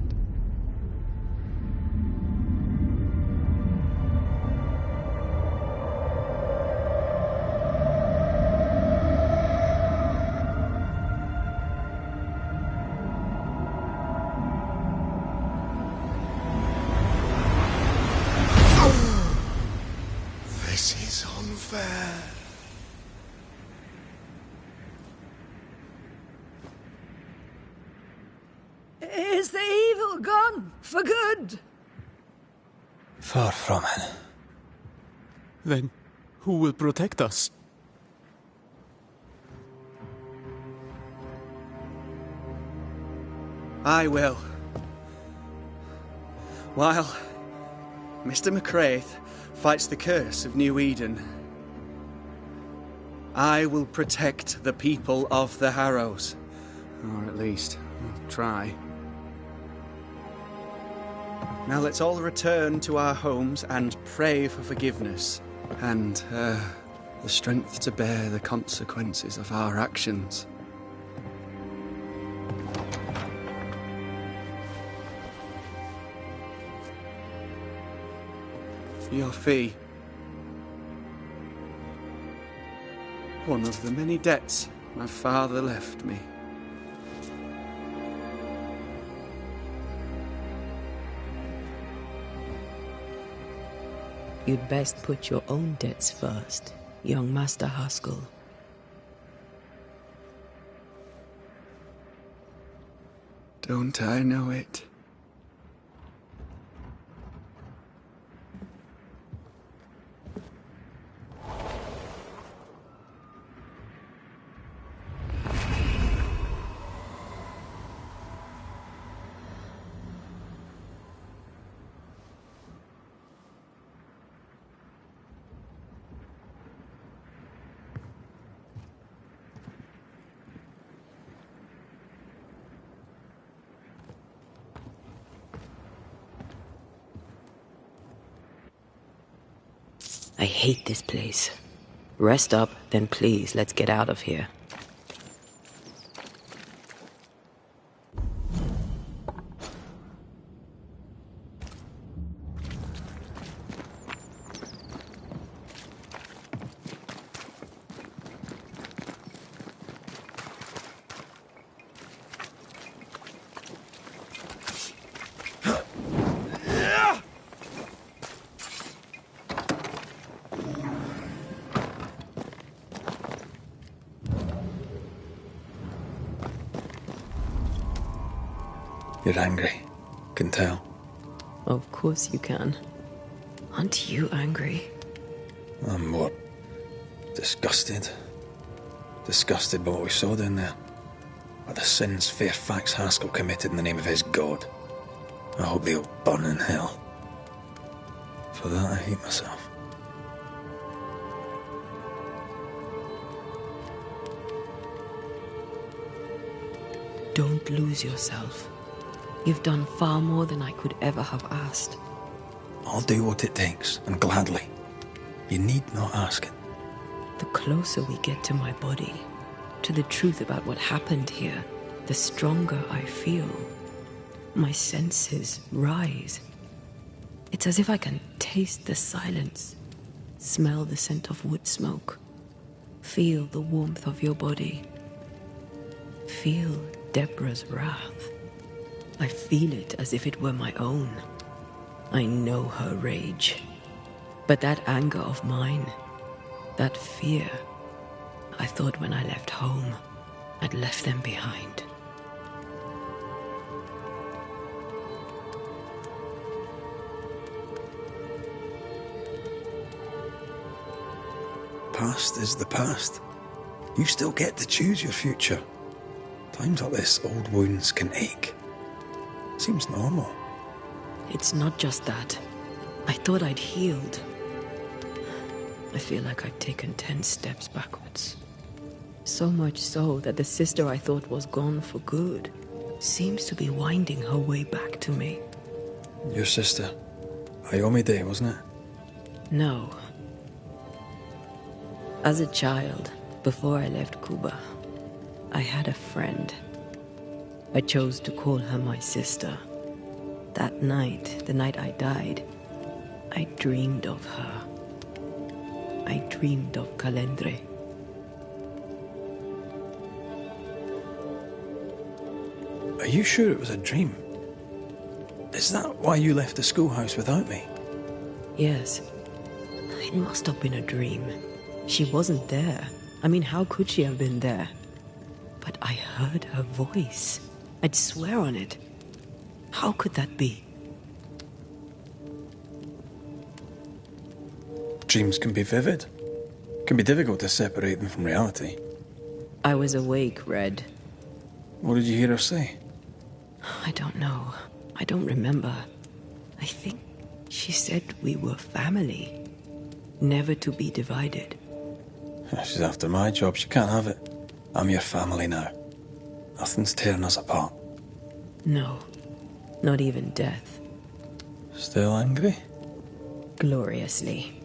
This is unfair. Is the evil gone for good? Far from it. Then who will protect us? I will. While Mr. McCraith fights the curse of New Eden, I will protect the people of the Harrows. Or at least, I'll try. Now let's all return to our homes and pray for forgiveness and the strength to bear the consequences of our actions. Your fee. One of the many debts my father left me. You'd best put your own debts first, young Master Haskell. Don't I know it? I hate this place. Rest up, then please, let's get out of here. You're angry. Can tell. Of course you can. Aren't you angry? I'm what? Disgusted. Disgusted by what we saw down there. By the sins Fairfax Haskell committed in the name of his god. I hope they'll burn in hell. For that I hate myself. Don't lose yourself. You've done far more than I could ever have asked. I'll do what it takes, and gladly. You need not ask it. The closer we get to my body, to the truth about what happened here, the stronger I feel. My senses rise. It's as if I can taste the silence, smell the scent of wood smoke, feel the warmth of your body, feel Deborah's wrath. I feel it as if it were my own. I know her rage. But that anger of mine, that fear, I thought when I left home, I'd left them behind. Past is the past. You still get to choose your future. Times like this, old wounds can ache. Seems normal. It's not just that. I thought I'd healed. I feel like I've taken 10 steps backwards. So much so that the sister I thought was gone for good seems to be winding her way back to me. Your sister. Ayome Day, wasn't it? No. As a child, before I left Cuba, I had a friend. I chose to call her my sister. That night, the night I died, I dreamed of her. I dreamed of Calendre. Are you sure it was a dream? Is that why you left the schoolhouse without me? Yes. It must have been a dream. She wasn't there. I mean, how could she have been there? But I heard her voice. I'd swear on it. How could that be? Dreams can be vivid. Can be difficult to separate them from reality. I was awake, Red. What did you hear her say? I don't know. I don't remember. I think she said we were family. Never to be divided. She's after my job. She can't have it. I'm your family now. Nothing's tearing us apart. No. Not even death. Still angry? Gloriously.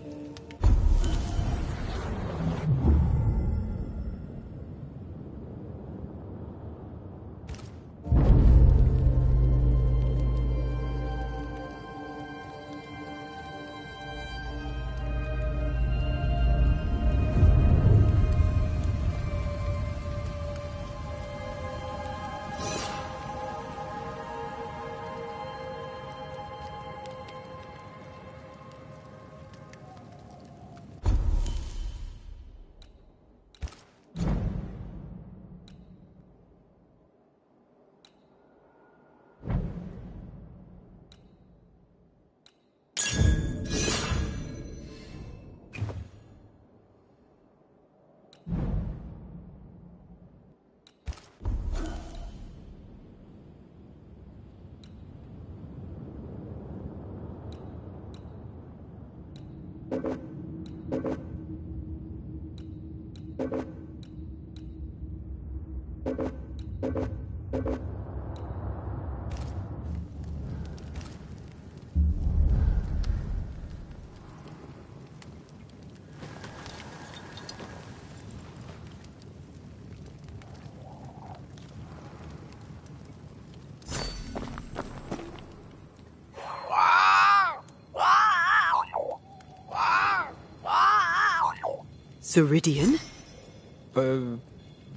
Ceridian?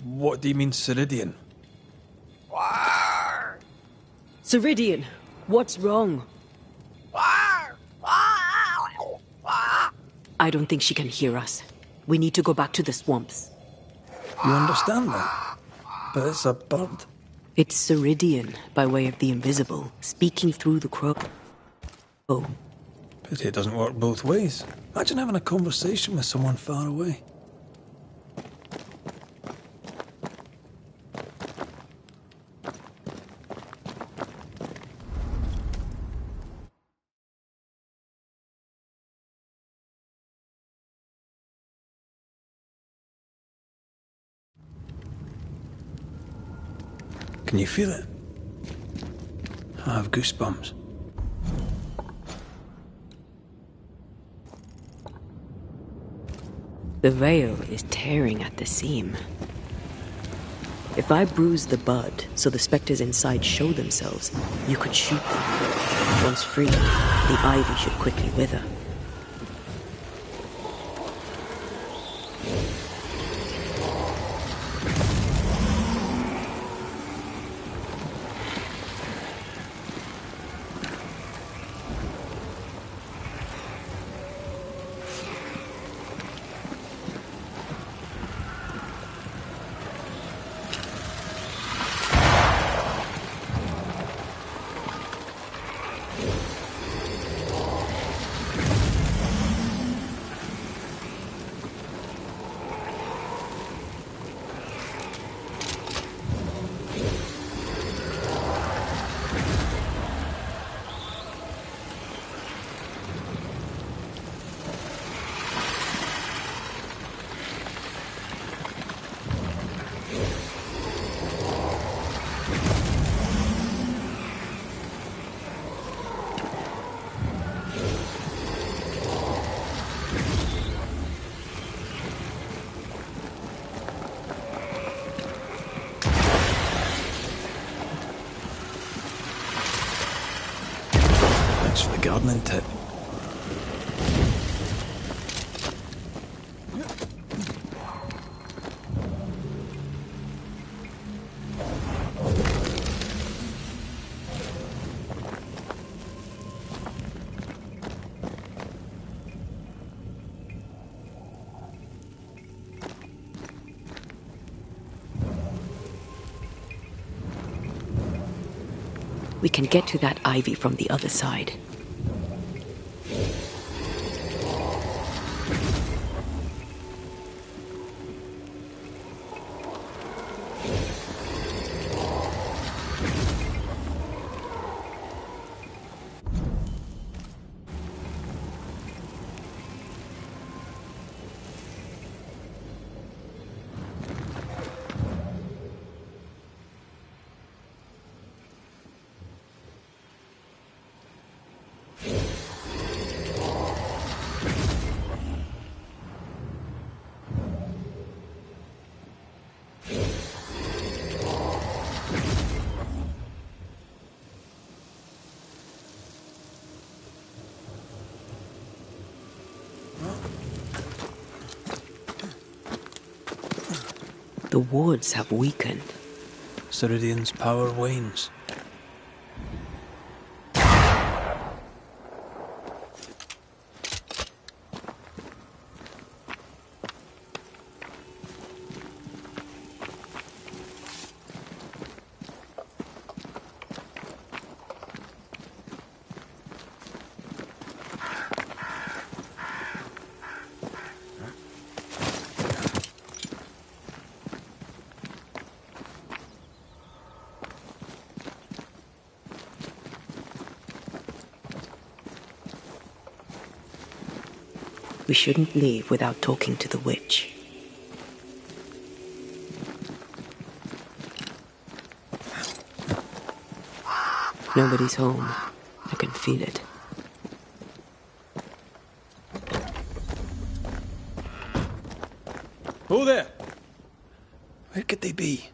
What do you mean, Ceridian? Ceridian, what's wrong? I don't think she can hear us. We need to go back to the swamps. You understand that? But it's a bird. It's Ceridian, by way of the invisible, speaking through the crow. Oh. Pity it doesn't work both ways. Imagine having a conversation with someone far away. Can you feel it? I have goosebumps. The veil is tearing at the seam. If I bruise the bud so the spectres inside show themselves, you could shoot them. Once free, the ivy should quickly wither. For the gardening tip. We can get to that ivy from the other side. The wards have weakened. Ceridian's power wanes. We shouldn't leave without talking to the witch. Nobody's home. I can feel it. Who there? Where could they be?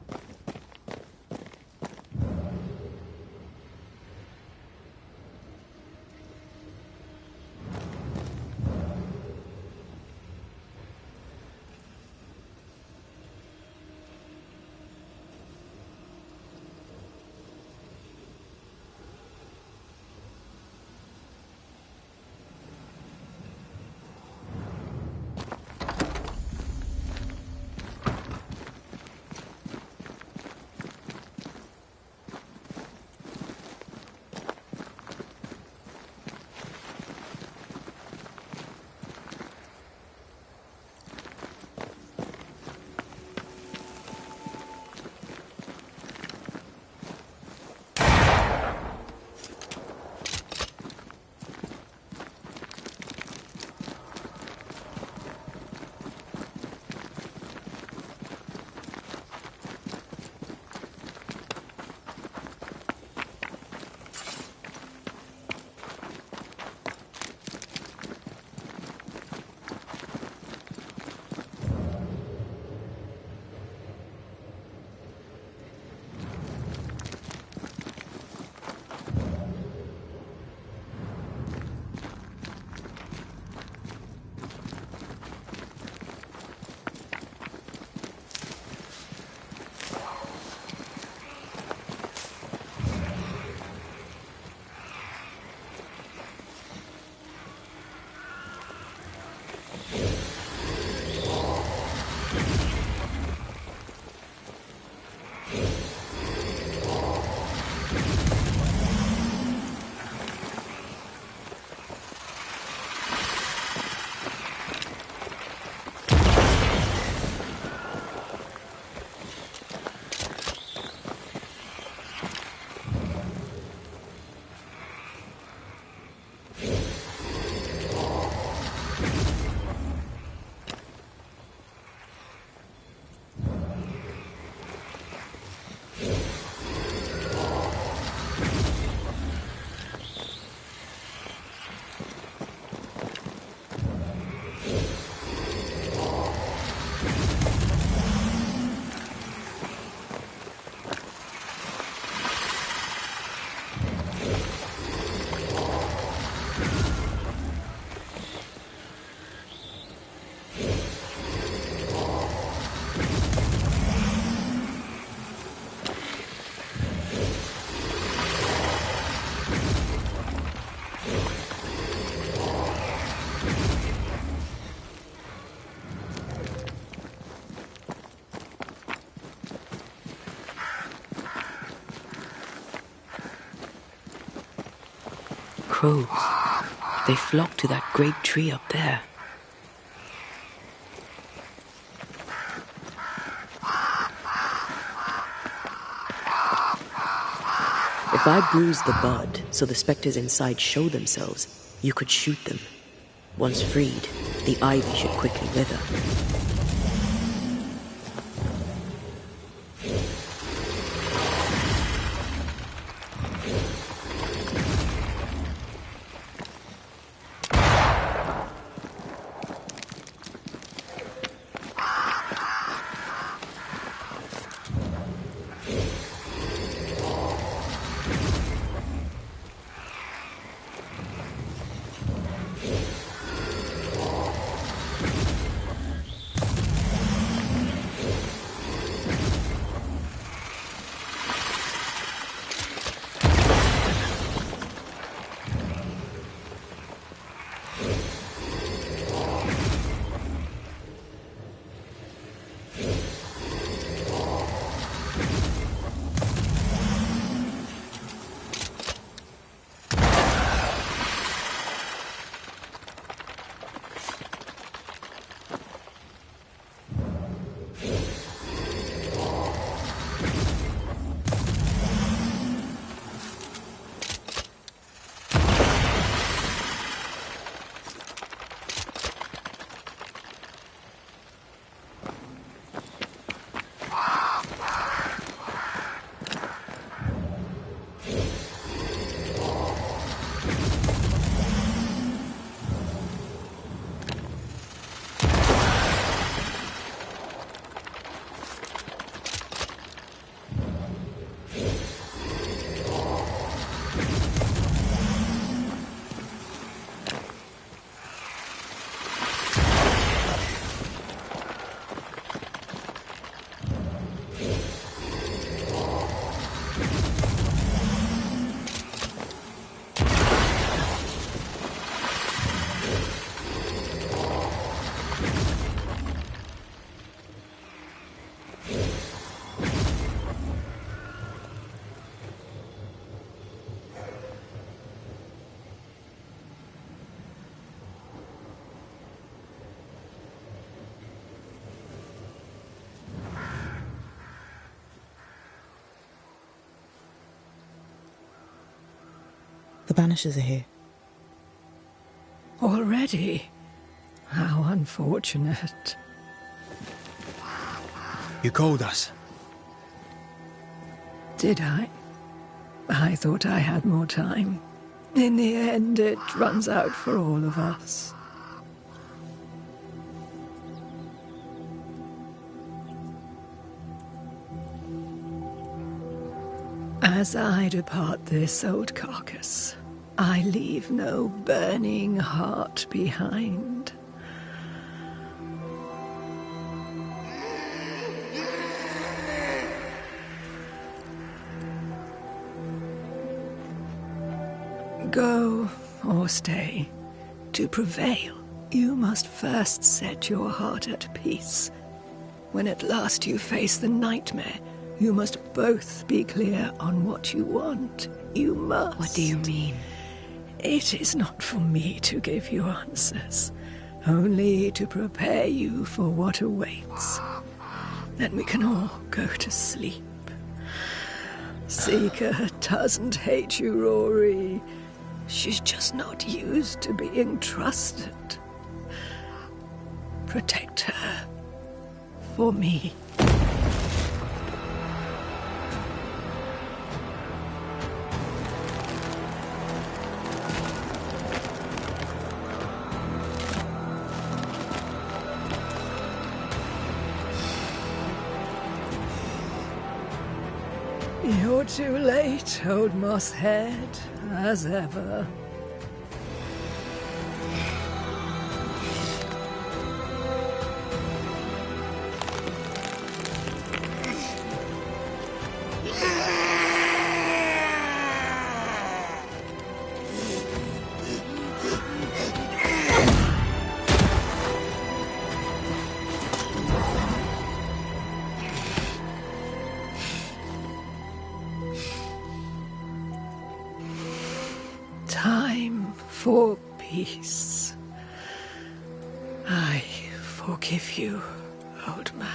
crows. They flock to that great tree up there. If I bruise the bud so the spectres inside show themselves, you could shoot them. Once freed, the ivy should quickly wither. The Banishers are here. Already? How unfortunate. You called us. Did I? I thought I had more time. In the end, it runs out for all of us. As I depart this old carcass, I leave no burning heart behind. Go or stay. To prevail, you must first set your heart at peace. When at last you face the nightmare, you must both be clear on what you want. You must. What do you mean? It is not for me to give you answers, only to prepare you for what awaits. Then we can all go to sleep. Seeker doesn't hate you, Rory. She's just not used to being trusted. Protect her. For me. You're too late, old mosshead, as ever. Time for peace. I forgive you, old man.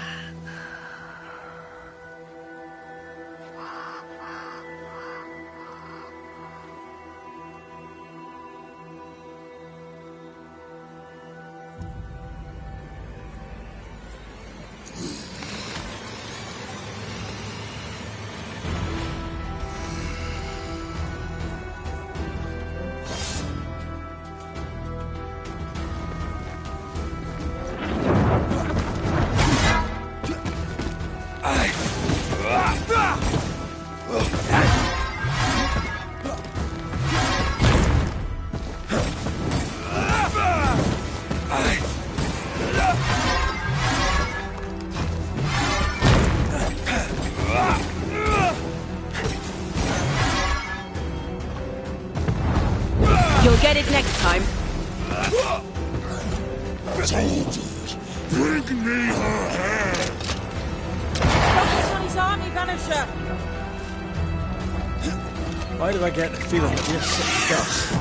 You'll get it next time. Soldiers, bring me her head! Focus on his army, Banisher! Why do I get the feeling that we're such dust?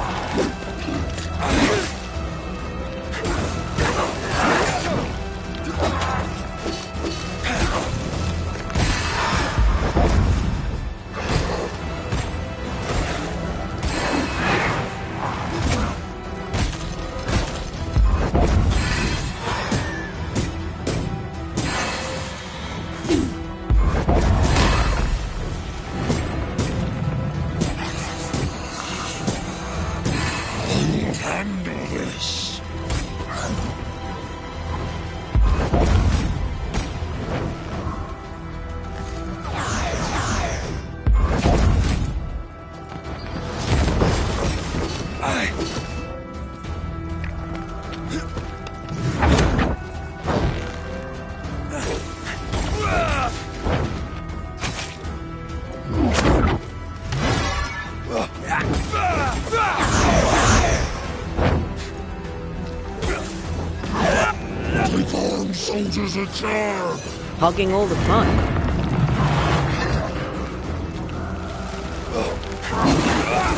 Soldiers are charged! Hogging all the fun.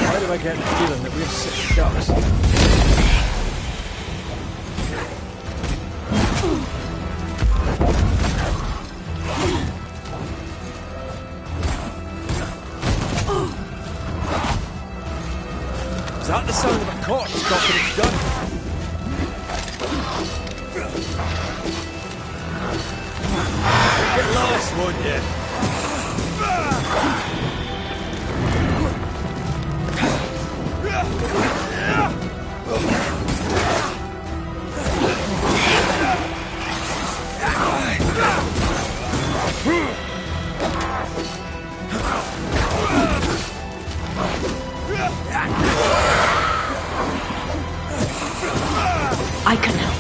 Why do I get the feeling that we're such ducks? Is that the sound of a corpse stopping its gun? Get lost, won't you? I can help.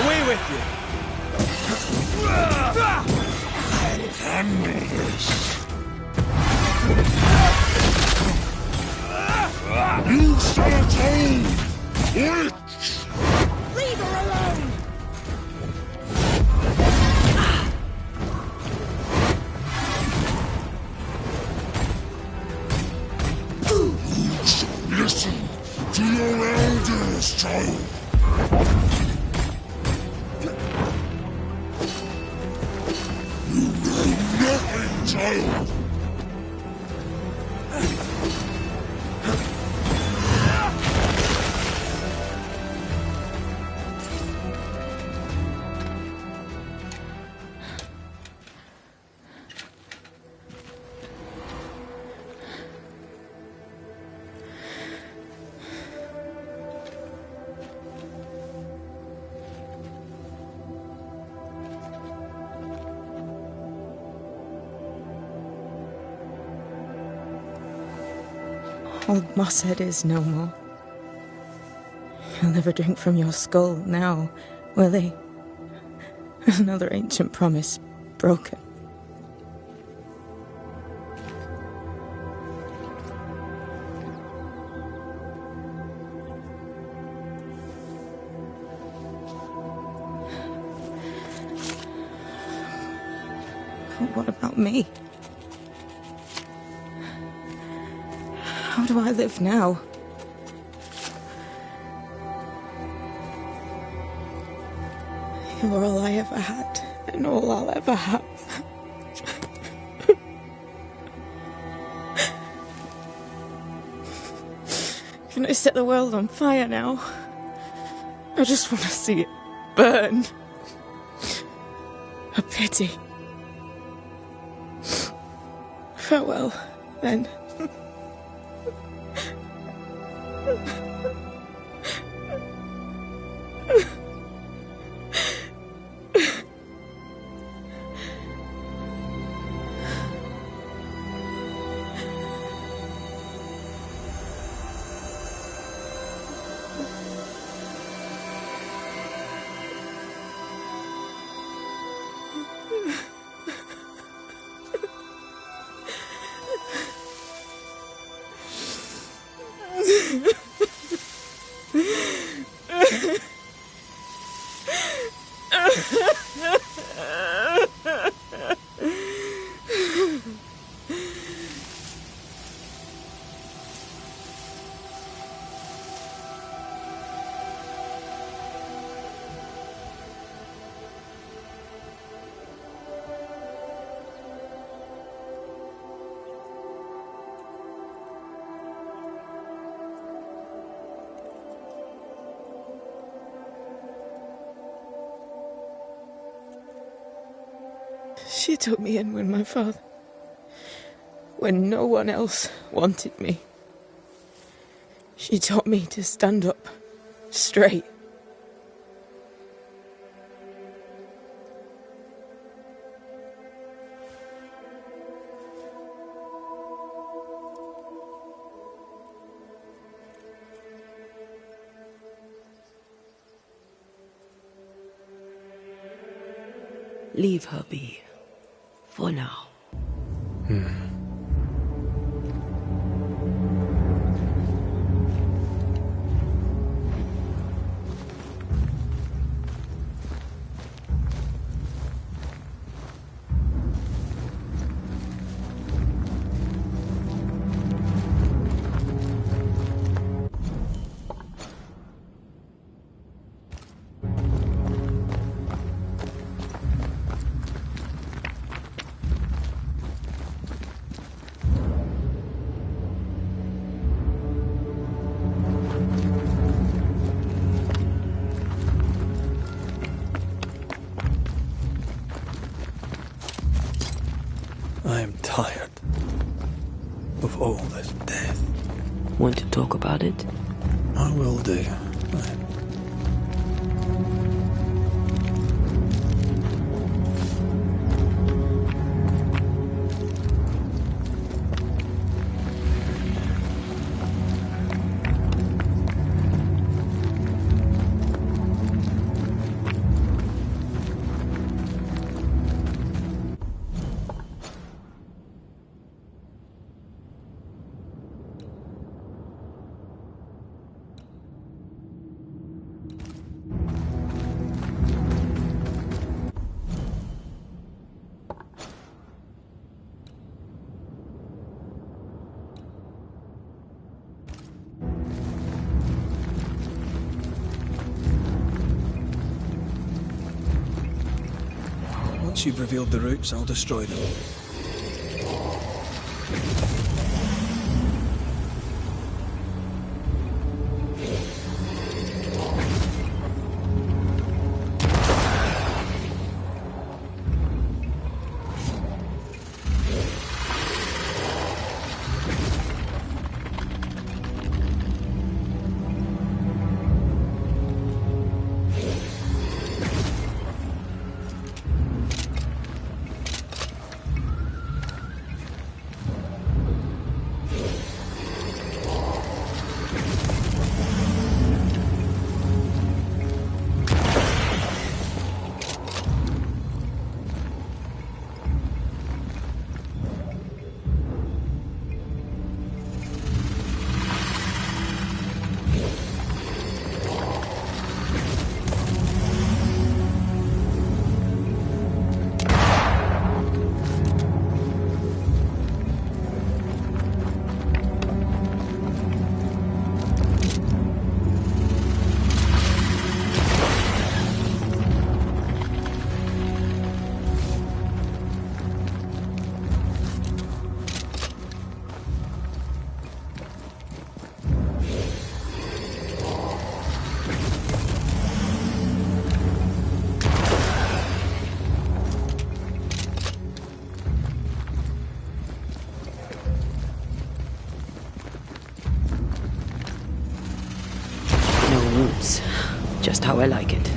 Away with you! Handle this! You shall atone! Witch! Leave her alone! You shall listen to your elders, child! You know nothing, child! Old Mosshead is no more. He'll never drink from your skull now, will he? Another ancient promise broken. But what about me? How do I live now? You're all I ever had, and all I'll ever have. Can I set the world on fire now? I just want to see it burn. A pity. Farewell, then. She took me in when my father... when no one else wanted me. She taught me to stand up straight. Leave her be. For now. I'm tired of all this death. Want to talk about it? I will do. Once you've revealed the roots, I'll destroy them. roots. Just how I like it.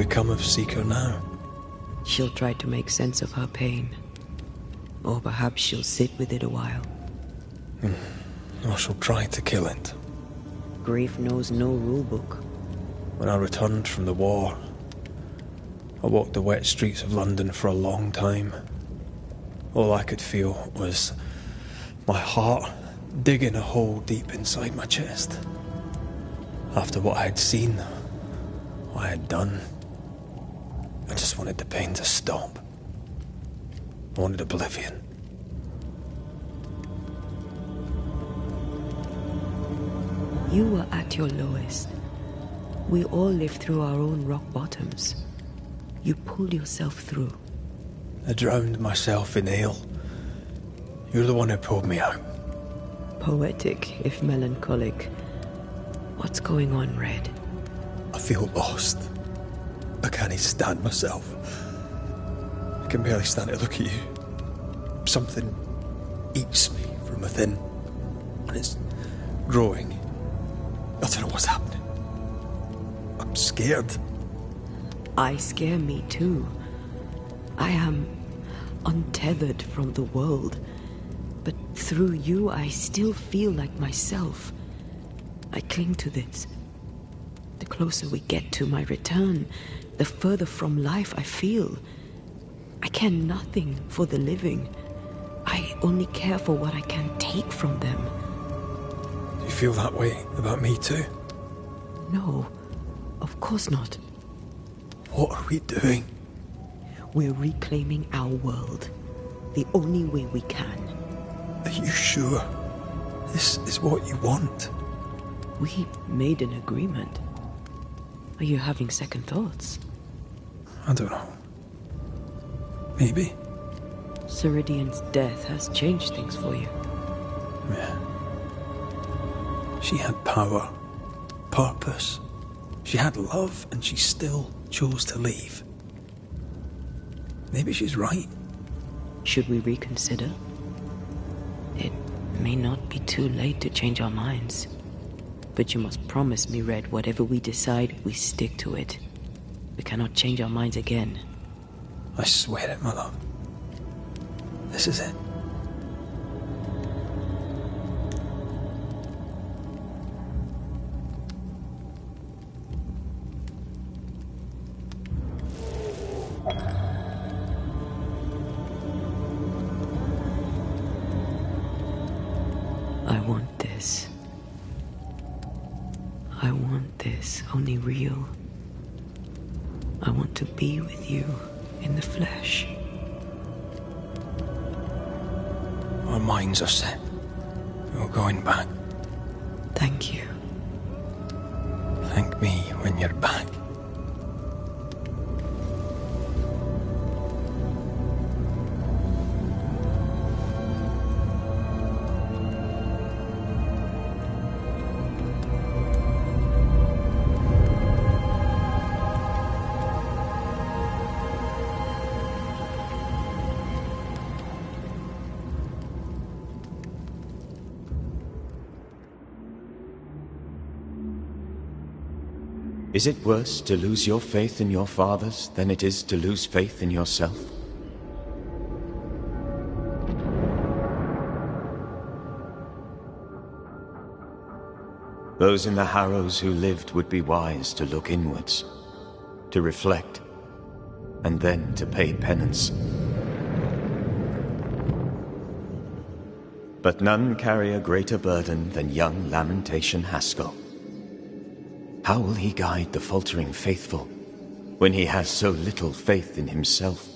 become of Seeker now? She'll try to make sense of her pain. Or perhaps she'll sit with it a while. Or she'll try to kill it. Grief knows no rule book. When I returned from the war, I walked the wet streets of London for a long time. All I could feel was my heart digging a hole deep inside my chest. After what I had seen, what I had done, I just wanted the pain to stop. I wanted oblivion. You were at your lowest. We all live through our own rock bottoms. You pulled yourself through. I drowned myself in ale. You're the one who pulled me out. Poetic, if melancholic. What's going on, Red? I feel lost. I can't even stand myself. I can barely stand to look at you. Something eats me from within, and it's growing. I don't know what's happening. I'm scared. I scare me too. I am untethered from the world, but through you I still feel like myself. I cling to this. The closer we get to my return, the further from life I feel. I care nothing for the living. I only care for what I can take from them. Do you feel that way about me too? No, of course not. What are we doing? We're reclaiming our world. The only way we can. Are you sure this is what you want? We made an agreement. Are you having second thoughts? I don't know. Maybe. Ceridian's death has changed things for you. Yeah. She had power, purpose. She had love, and she still chose to leave. Maybe she's right. Should we reconsider? It may not be too late to change our minds. But you must promise me, Red, whatever we decide, we stick to it. We cannot change our minds again. I swear it, my love. This is it. I want this. I want this, only real. I want to be with you in the flesh. Our minds are set. We're going back. Thank you. Thank me when you're back. Is it worse to lose your faith in your fathers than it is to lose faith in yourself? Those in the Harrows who lived would be wise to look inwards, to reflect, and then to pay penance. But none carry a greater burden than young Lamentation Haskell. How will he guide the faltering faithful when he has so little faith in himself?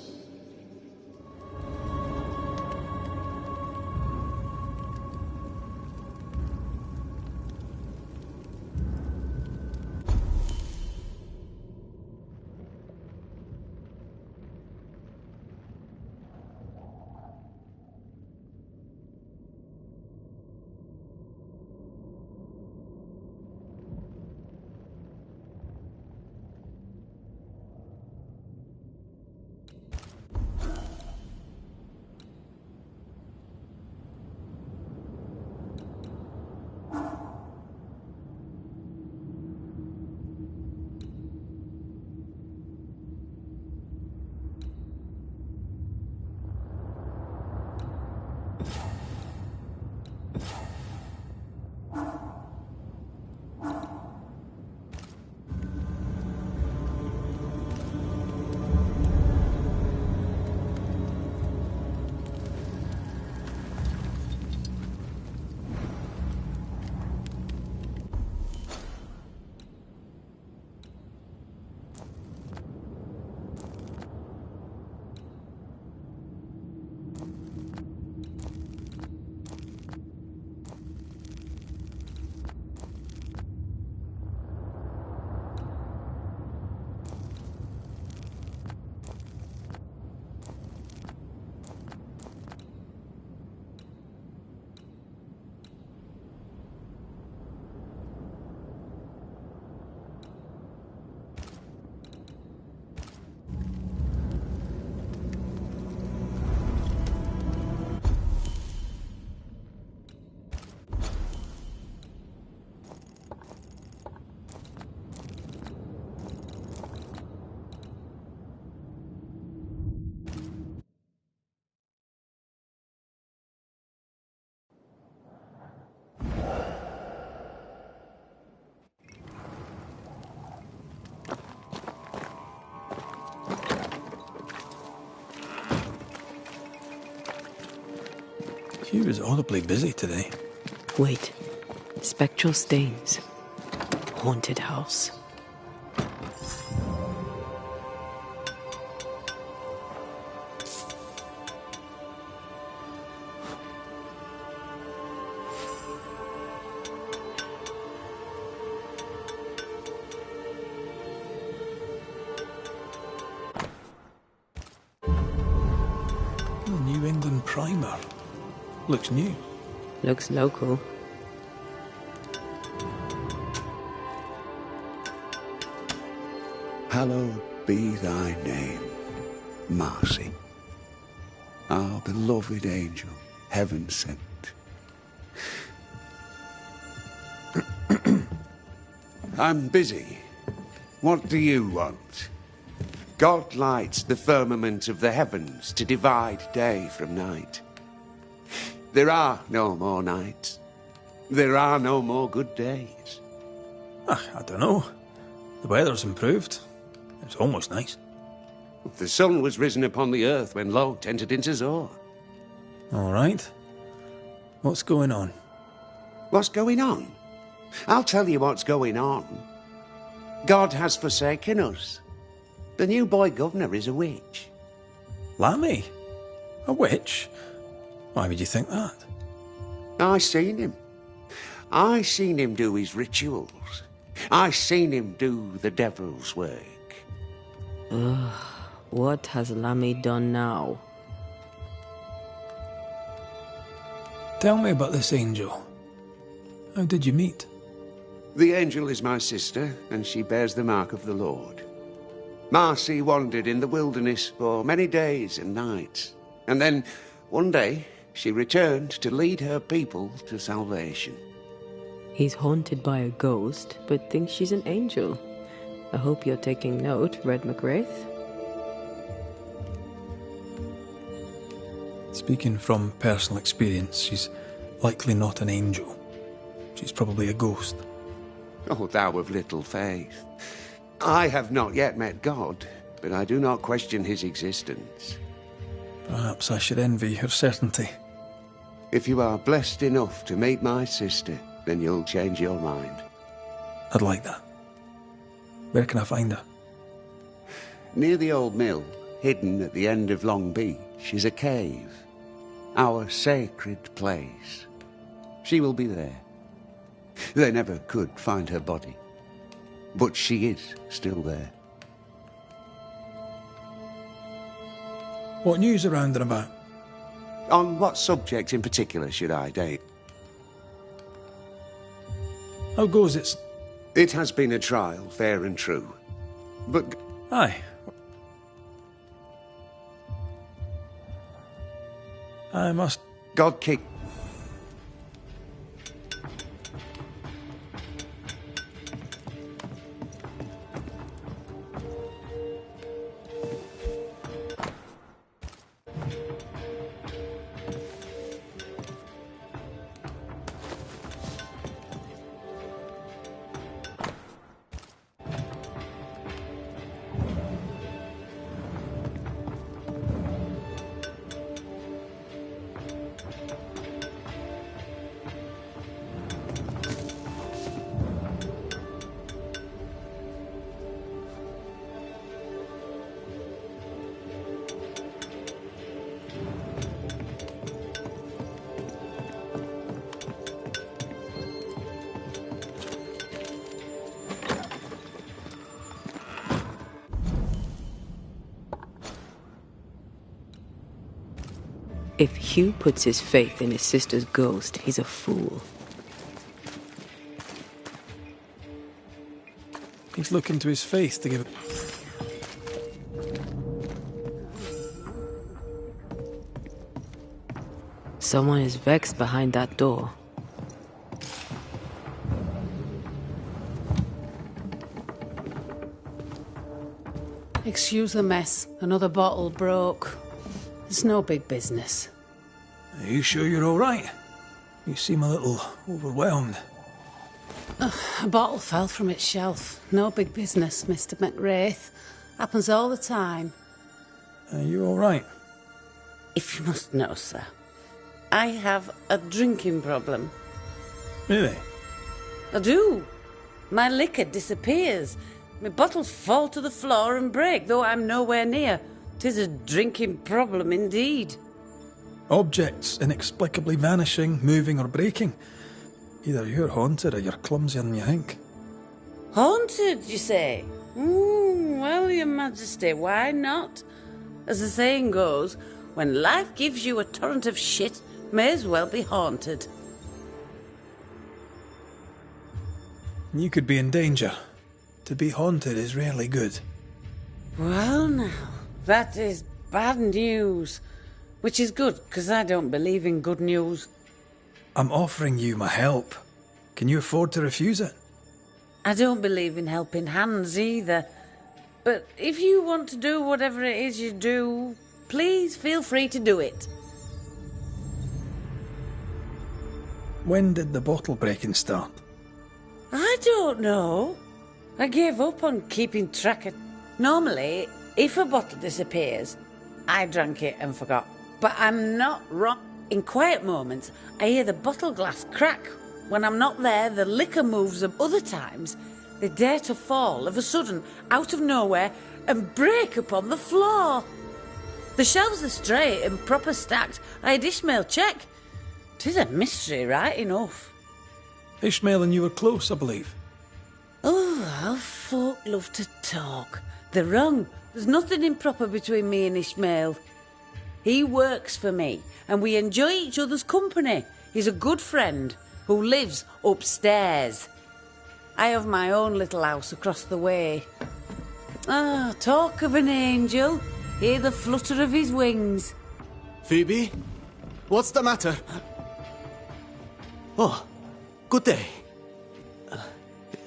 She was audibly busy today. Wait. Spectral stains. Haunted house. New England primer. Looks new. Looks local. Hallowed be thy name, Marcy, our beloved angel, heaven sent. I'm busy. What do you want? God lights the firmament of the heavens to divide day from night. There are no more nights. There are no more good days. I don't know. The weather's improved. It's almost nice. The sun was risen upon the earth when Lot entered into Zor. All right. What's going on? What's going on? I'll tell you what's going on. God has forsaken us. The new boy governor is a witch. Lammy? A witch? Why would you think that? I seen him. I seen him do his rituals. I seen him do the devil's work. Ugh, what has Lammy done now? Tell me about this angel. How did you meet? The angel is my sister, and she bears the mark of the Lord. Marcy wandered in the wilderness for many days and nights, and then, one day, she returned to lead her people to salvation. He's haunted by a ghost, but thinks she's an angel. I hope you're taking note, Red McWraith. Speaking from personal experience, she's likely not an angel. She's probably a ghost. Oh, thou of little faith. I have not yet met God, but I do not question his existence. Perhaps I should envy her certainty. If you are blessed enough to meet my sister, then you'll change your mind. I'd like that. Where can I find her? Near the old mill, hidden at the end of Long Beach, is a cave. Our sacred place. She will be there. They never could find her body. But she is still there. What news around and about? On what subject in particular should I date? How goes it? It has been a trial, fair and true. But... Aye. I must... God kick... If Hugh puts his faith in his sister's ghost, he's a fool. He's looking to his faith to give it. Someone is vexed behind that door. Excuse the mess. Another bottle broke. It's no big business. Are you sure you're all right? You seem a little overwhelmed. A bottle fell from its shelf. No big business, Mr. McWraith. Happens all the time. Are you all right? If you must know, sir, I have a drinking problem. Really? I do. My liquor disappears. My bottles fall to the floor and break, though I'm nowhere near. 'Tis a drinking problem indeed. Objects inexplicably vanishing, moving or breaking. Either you're haunted or you're clumsier than you think. Haunted, you say? Well, your majesty, why not? As the saying goes, when life gives you a torrent of shit, may as well be haunted. You could be in danger. To be haunted is rarely good. Well now, that is bad news. Which is good, because I don't believe in good news. I'm offering you my help. Can you afford to refuse it? I don't believe in helping hands either. But if you want to do whatever it is you do, please feel free to do it. When did the bottle breaking start? I don't know. I gave up on keeping track of... Normally, if a bottle disappears, I drank it and forgot. But I'm not wrong. In quiet moments, I hear the bottle glass crack. When I'm not there, the liquor moves up. Other times, they dare to fall of a sudden, out of nowhere, and break upon the floor. The shelves are straight and proper stacked. I had Ishmael check. 'Tis a mystery, right enough. Ishmael and you were close, I believe. Oh, how folk love to talk. They're wrong. There's nothing improper between me and Ishmael. He works for me, and we enjoy each other's company. He's a good friend who lives upstairs. I have my own little house across the way. Ah, talk of an angel. Hear the flutter of his wings. Phoebe? What's the matter? Oh, good day.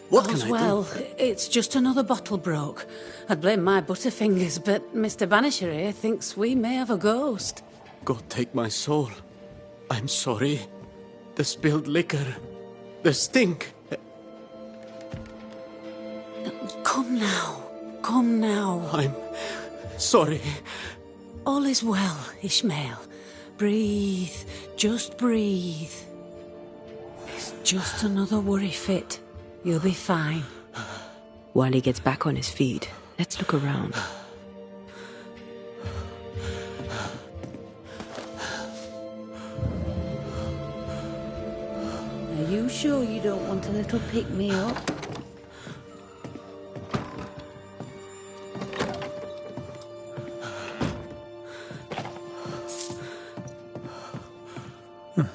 What can I do? Well, it's just another bottle broke. I'd blame my butterfingers, but Mr. Banisher here thinks we may have a ghost. God take my soul. I'm sorry. The spilled liquor. The stink. Come now. Come now. I'm sorry. All is well, Ishmael. Breathe. Just breathe. It's just another worry fit. You'll be fine. While he gets back on his feet, let's look around. Are you sure you don't want a little pick-me-up?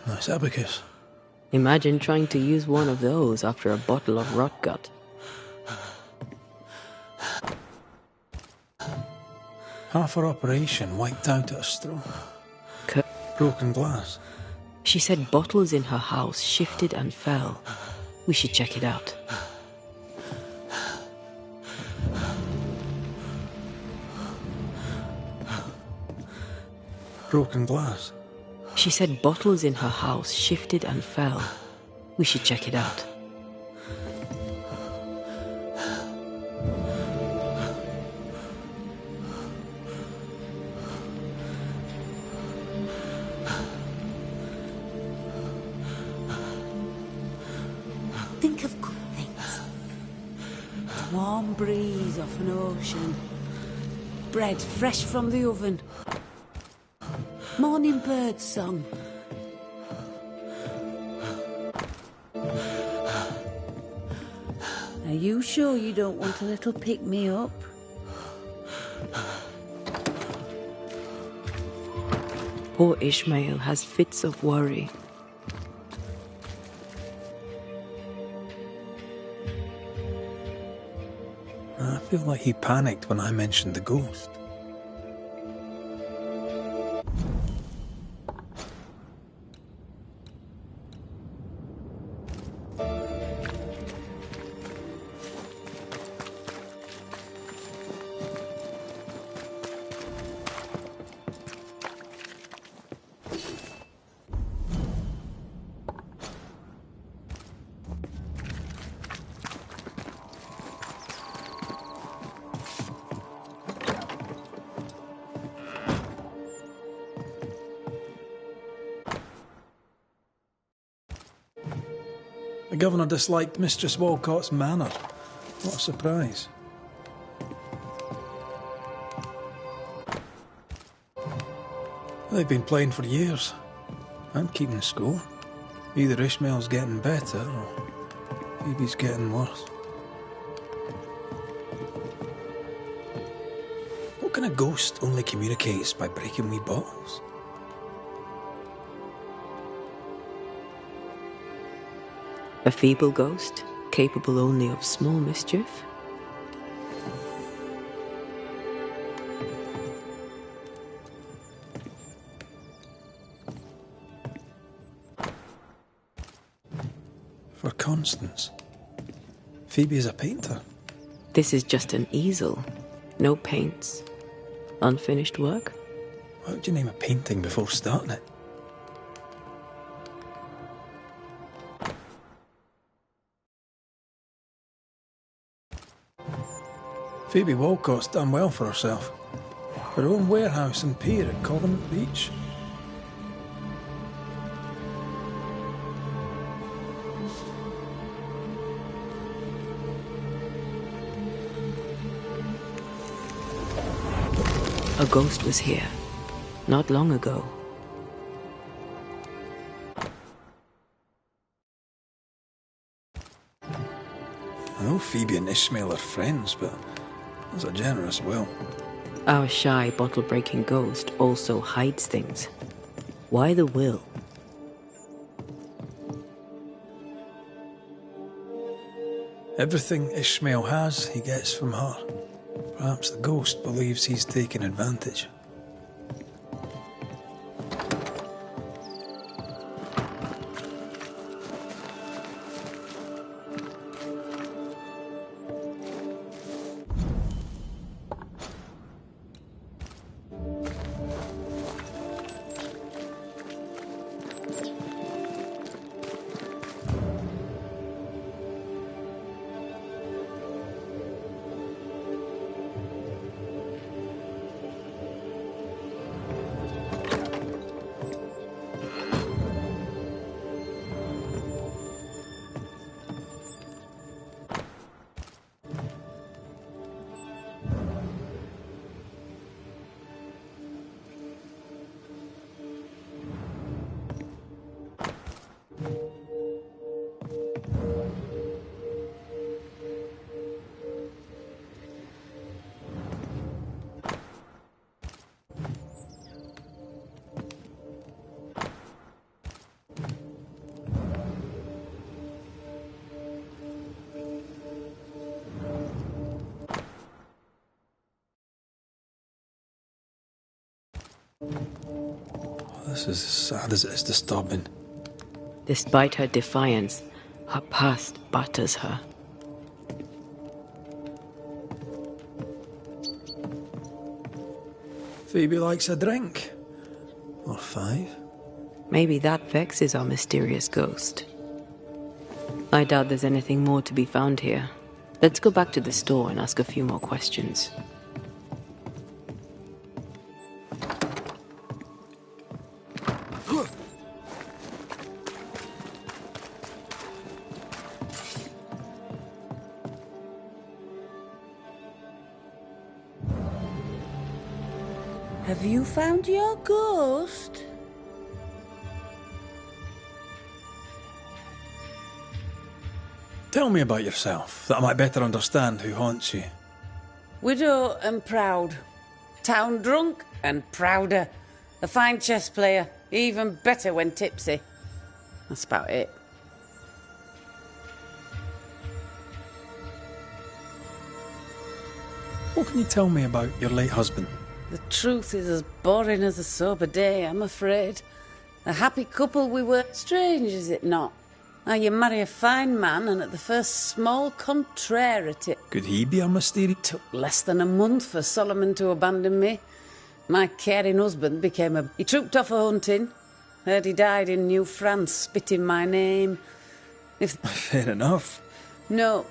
Nice abacus. Imagine trying to use one of those after a bottle of rot gut. Half her operation wiped out at a stroke. Broken glass. She said bottles in her house shifted and fell. We should check it out. Broken glass. She said bottles in her house shifted and fell. We should check it out. Think of good things. The warm breeze off an ocean. Bread fresh from the oven. Morning bird song. Are you sure you don't want a little pick-me-up? Poor Ishmael has fits of worry. I feel like he panicked when I mentioned the ghost. The governor disliked Mistress Walcott's manner. What a surprise. They've been playing for years. I'm keeping score. Either Ishmael's getting better or Phoebe's getting worse. What kind of ghost only communicates by breaking wee bottles? A feeble ghost, capable only of small mischief? For Constance. Phoebe is a painter. This is just an easel. No paints. Unfinished work? Why would you name a painting before starting it? Phoebe Walcott's done well for herself. Her own warehouse and pier at Covent Beach. A ghost was here, not long ago. I know Phoebe and Ishmael are friends, but there's a generous will. Our shy, bottle-breaking ghost also hides things. Why the will? Everything Ishmael has, he gets from her. Perhaps the ghost believes he's taking advantage. This is as sad as it is disturbing. Despite her defiance, her past batters her. Phoebe likes a drink. Or 5. Maybe that vexes our mysterious ghost. I doubt there's anything more to be found here. Let's go back to the store and ask a few more questions. Have you found your ghost? Tell me about yourself, that I might better understand who haunts you. Widow and proud. Town drunk and prouder. A fine chess player, even better when tipsy. That's about it. What can you tell me about your late husband? The truth is as boring as a sober day, I'm afraid. A happy couple we were. Strange, is it not? How you marry a fine man and at the first small contrariety... Could he be a mysterious... Took less than a month for Solomon to abandon me. My caring husband became a... He trooped off a-hunting. Heard he died in New France, spitting my name. Fair enough. No,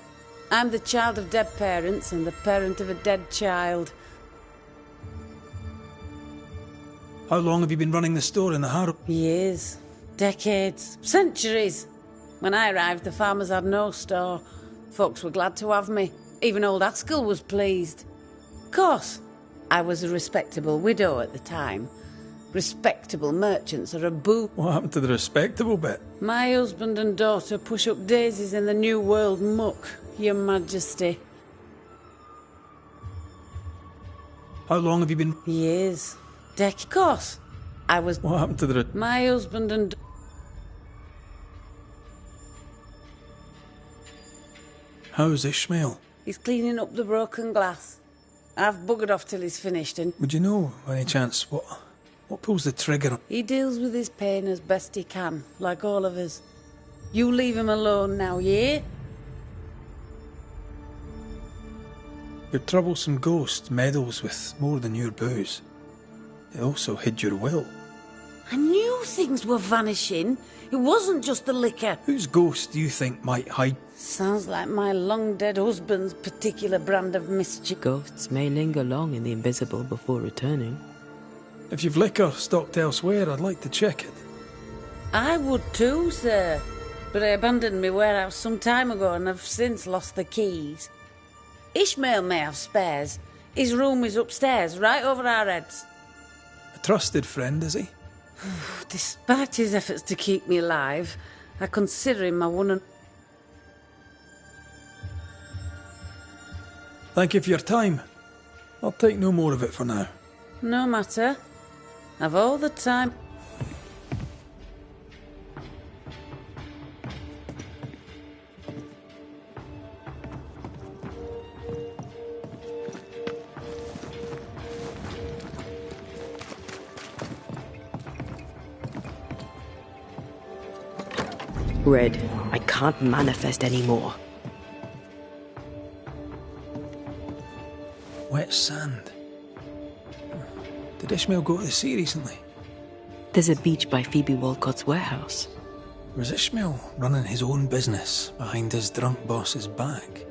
I'm the child of dead parents and the parent of a dead child. How long have you been running the store in the Harrow? Years. Decades. Centuries. When I arrived, the farmers had no store. Folks were glad to have me. Even old Haskell was pleased. Of course, I was a respectable widow at the time. Respectable merchants are a boo. What happened to the respectable bit? My husband and daughter push up daisies in the New World muck, Your Majesty. How long have you been... Years. Of course, I was... What happened to the... My husband and... How's Ishmael? He's cleaning up the broken glass. I've buggered off till he's finished and... Would you know, by any chance, what pulls the trigger? He deals with his pain as best he can, like all of us. You leave him alone now, yeah? Your troublesome ghost meddles with more than your booze. It also hid your will. I knew things were vanishing. It wasn't just the liquor. Whose ghost do you think might hide? Sounds like my long-dead husband's particular brand of mischief. Ghosts may linger long in the invisible before returning. If you've liquor stocked elsewhere, I'd like to check it. I would too, sir. But I abandoned my warehouse some time ago and have since lost the keys. Ishmael may have spares. His room is upstairs, right over our heads. A trusted friend, is he? Despite his efforts to keep me alive, I consider him my one and... Thank you for your time. I'll take no more of it for now. No matter. I've all the time... Red, I can't manifest anymore. Wet sand. Did Ishmael go to the sea recently? There's a beach by Phoebe Walcott's warehouse. Was Ishmael running his own business behind his drunk boss's back?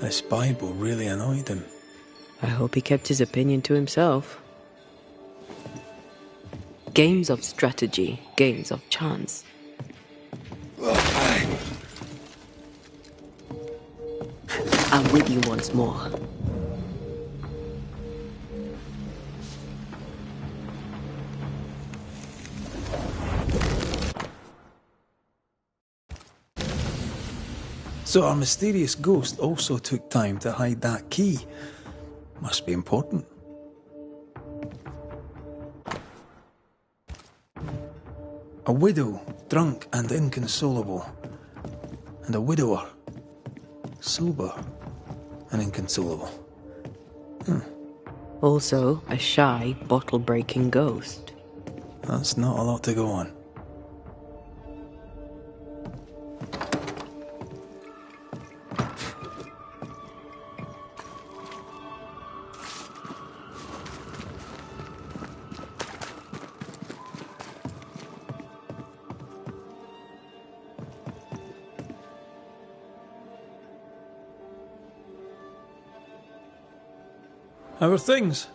This Bible really annoyed him. I hope he kept his opinion to himself. Games of strategy, games of chance. I'm with you once more. So our mysterious ghost also took time to hide that key. Must be important. A widow, drunk and inconsolable. And a widower, sober and inconsolable. Also, a shy, bottle-breaking ghost. That's not a lot to go on. How are things?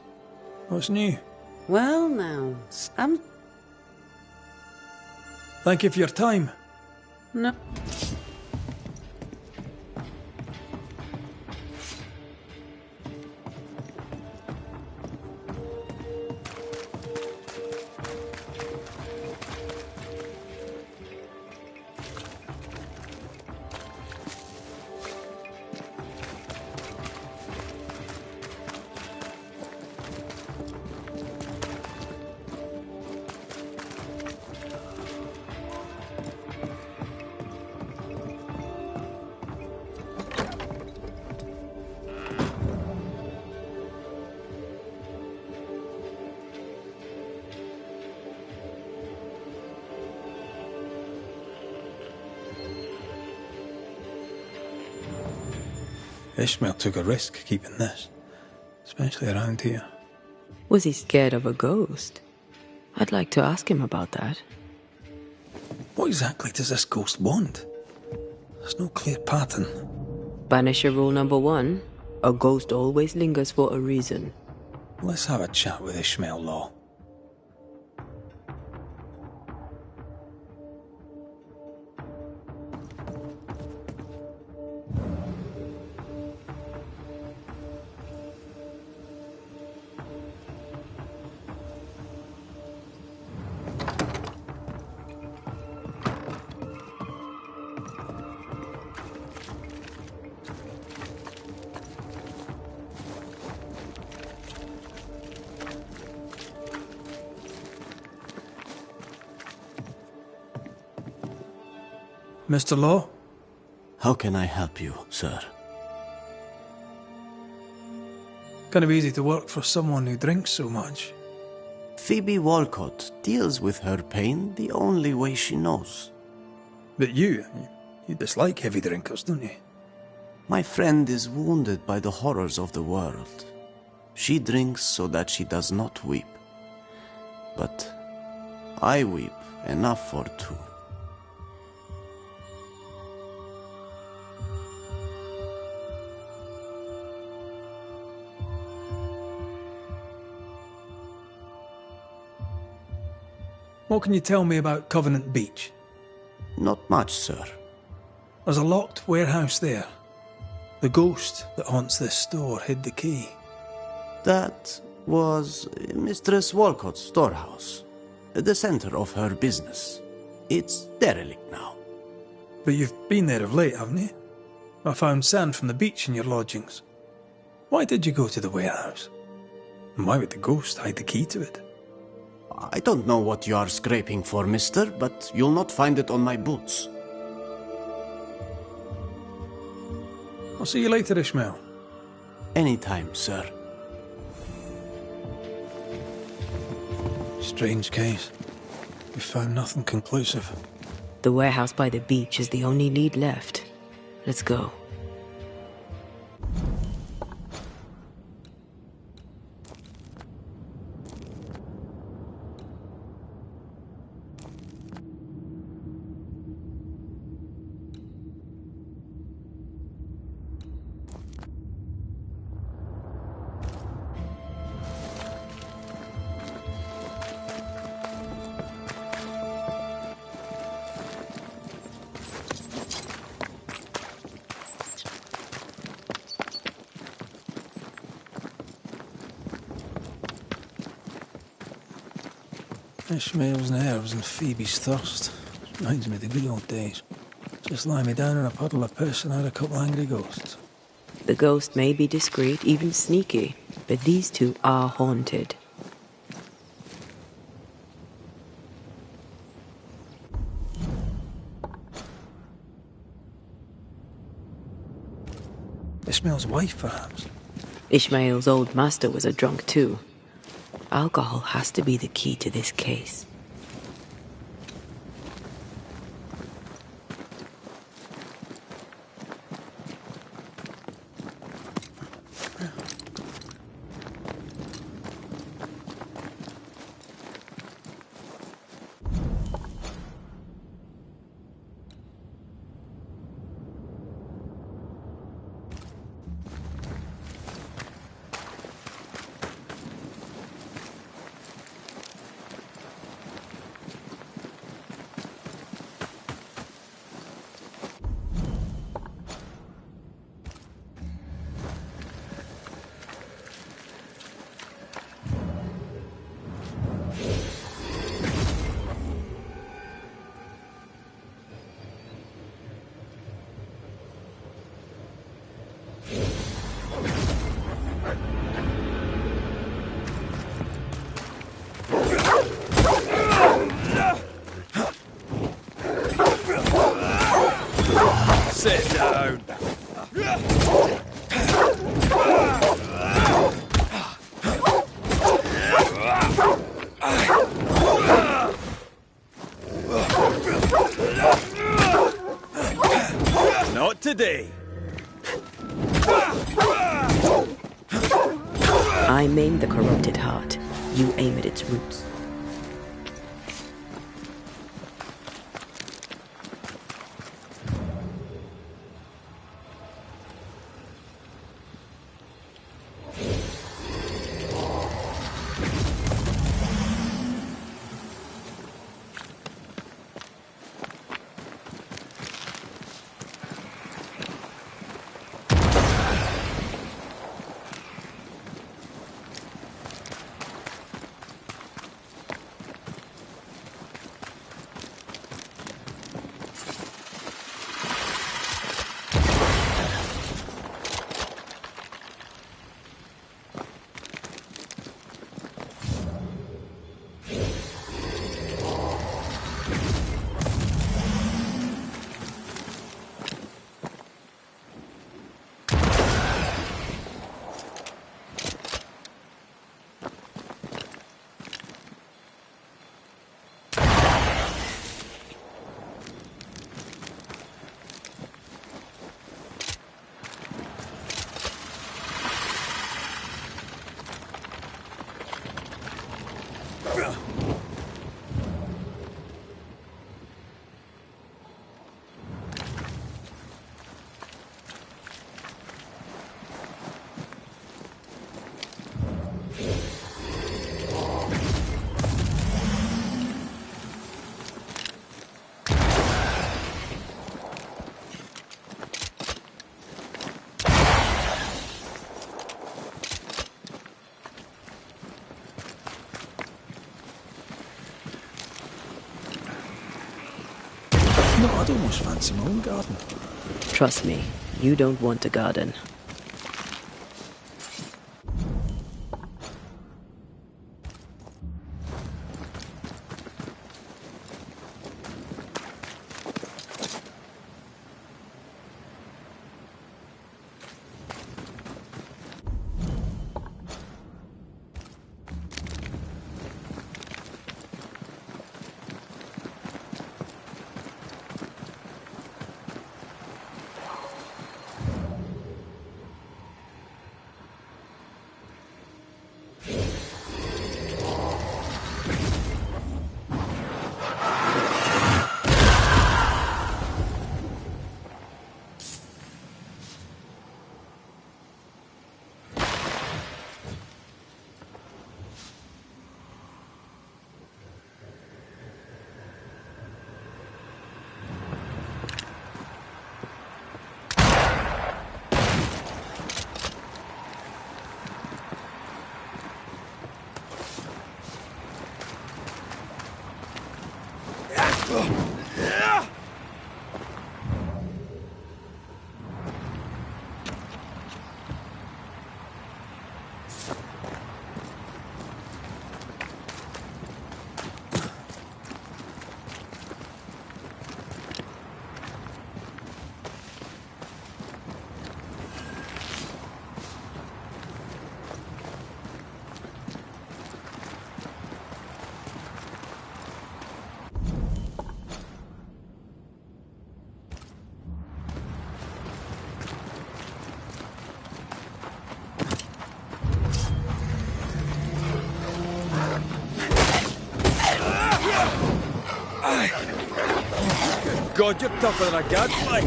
What's new? Well now, Thank you for your time. No. Ishmael took a risk keeping this, especially around here. Was he scared of a ghost? I'd like to ask him about that. What exactly does this ghost want? There's no clear pattern. Banisher rule number 1. A ghost always lingers for a reason. Let's have a chat with Ishmael Law. Mr. Law? How can I help you, sir? Kind of easy to work for someone who drinks so much. Phoebe Walcott deals with her pain the only way she knows. But you dislike heavy drinkers, don't you? My friend is wounded by the horrors of the world. She drinks so that she does not weep. But I weep enough for two. What can you tell me about Covenant Beach? Not much, sir. There's a locked warehouse there. The ghost that haunts this store hid the key. That was Mistress Walcott's storehouse, the center of her business. It's derelict now. But you've been there of late, haven't you? I found sand from the beach in your lodgings. Why did you go to the warehouse? And why would the ghost hide the key to it? I don't know what you are scraping for, mister, but you'll not find it on my boots. I'll see you later, Ishmael. Anytime, sir. Strange case. We found nothing conclusive. The warehouse by the beach is the only lead left. Let's go. Ishmael's nerves and Phoebe's thirst. Reminds me of the good old days. Just lie me down in a puddle of piss and had a couple angry ghosts. The ghost may be discreet, even sneaky, but these two are haunted. Ishmael's wife, perhaps? Ishmael's old master was a drunk too. Alcohol has to be the key to this case. Sit down. Not today. I maim the corrupted heart. You aim at its roots. No, I'd almost fancy my own garden. Trust me, you don't want a garden. God, you're tougher than a gadfly.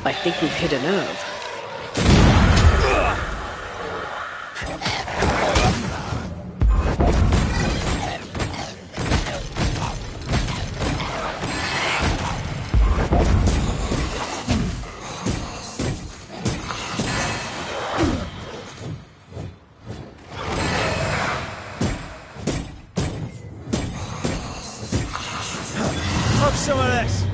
I think we've hit a nerve. Have some of this.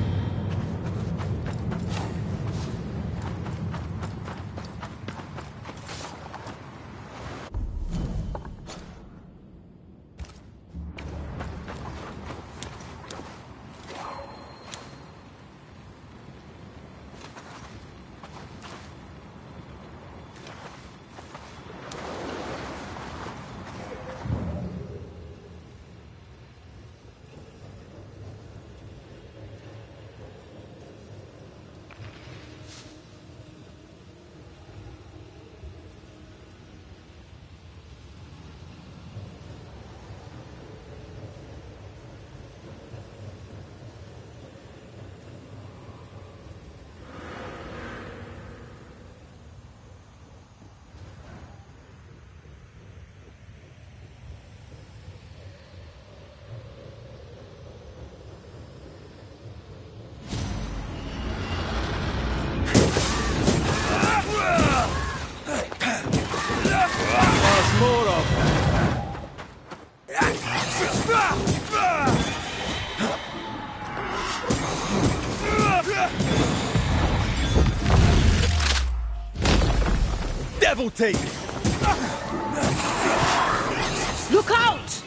devil take it! Look out!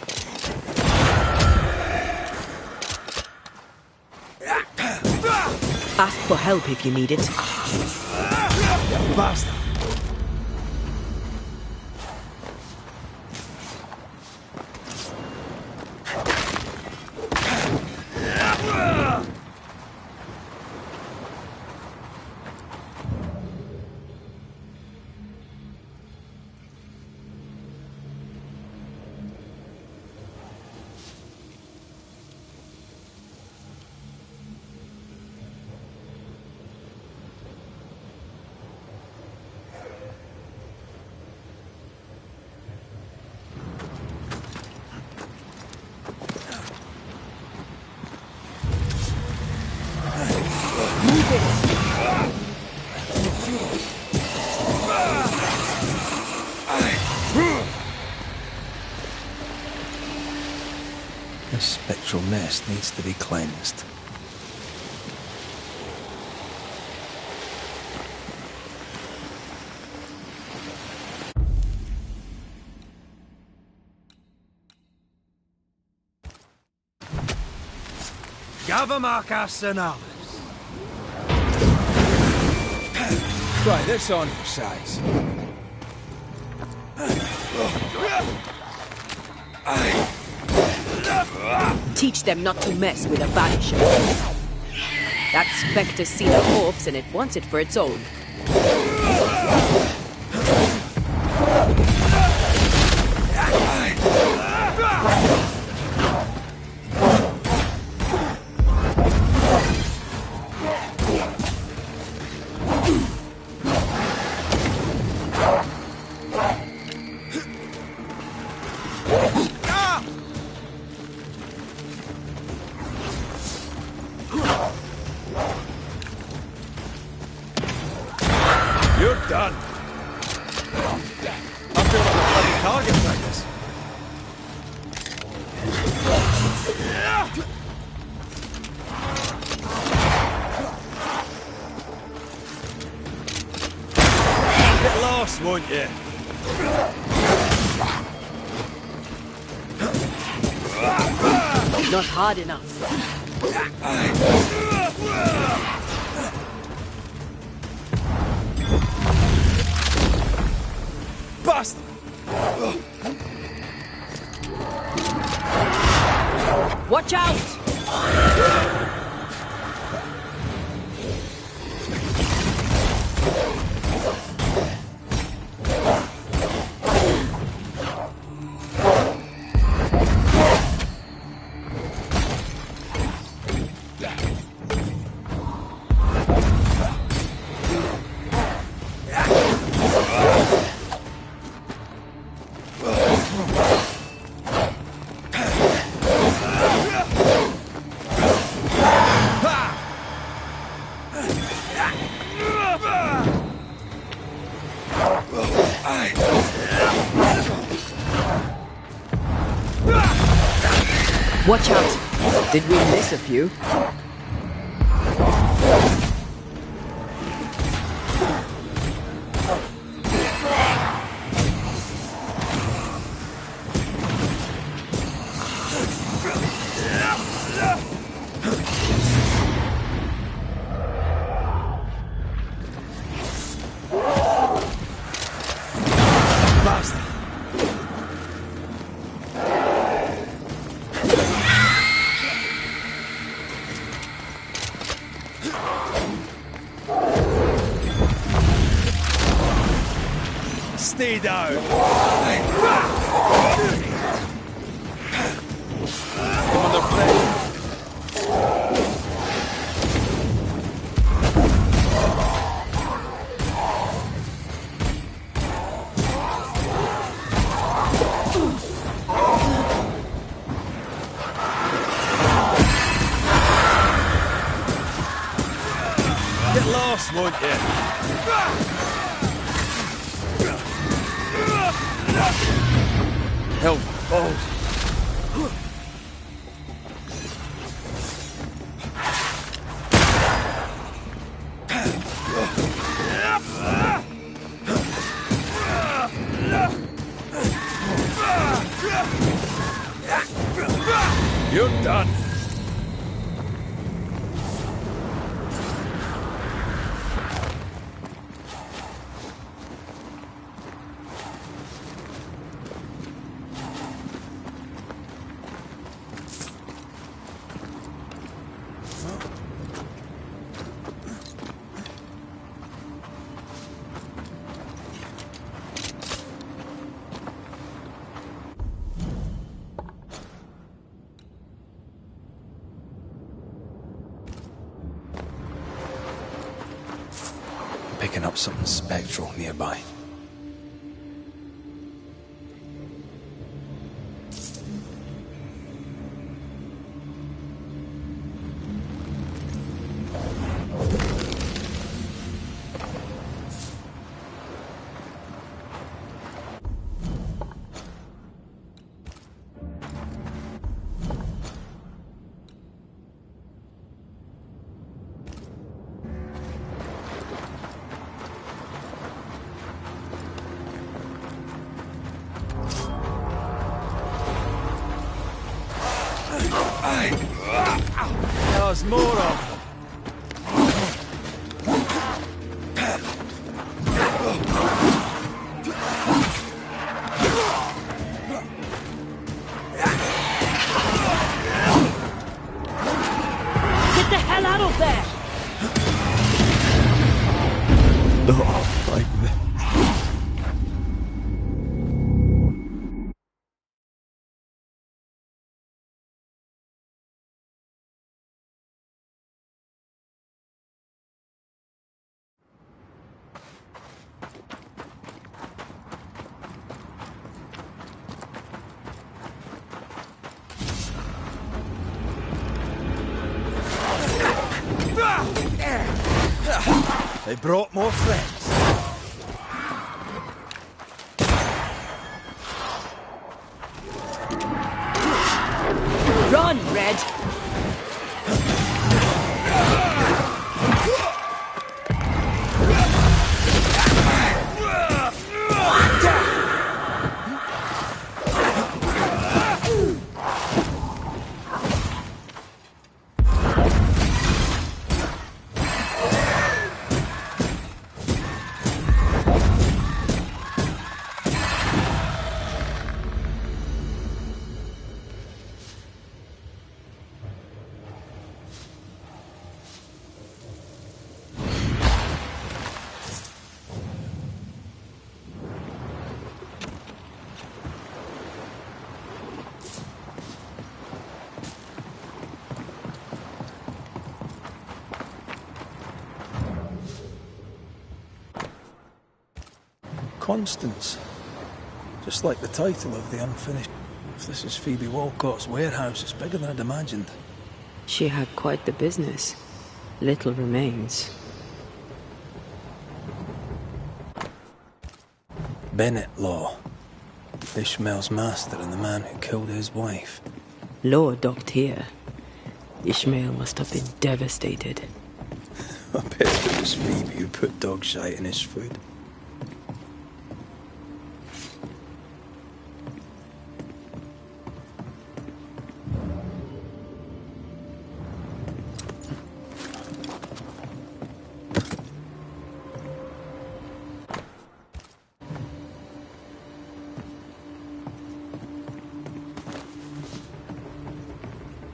Ask for help if you need it. Basta! This spectral nest needs to be cleansed. Gavamaka Senalis. Try this on for size. Teach them not to mess with a Banisher. That spectre's seen a corpse and it wants it for its own. You're done. I feel like a bloody target practice. Get lost, won't you? Not hard enough. Bastard! Watch out! Watch out! Did we miss a few? Stay down. Come on, the plane. Get lost, won't you? Help! Oh! done. Picking up something spectral nearby. There's more of them. Get the hell out of there! Oh, like this. They brought more friends. Run, Red! Constance. Just like the title of the unfinished. If this is Phoebe Walcott's warehouse, it's bigger than I'd imagined. She had quite the business. Little remains. Bennett Law. Ishmael's master and the man who killed his wife. Law docked here. Ishmael must have been devastated. I bet it was Phoebe who put dog shite in his food.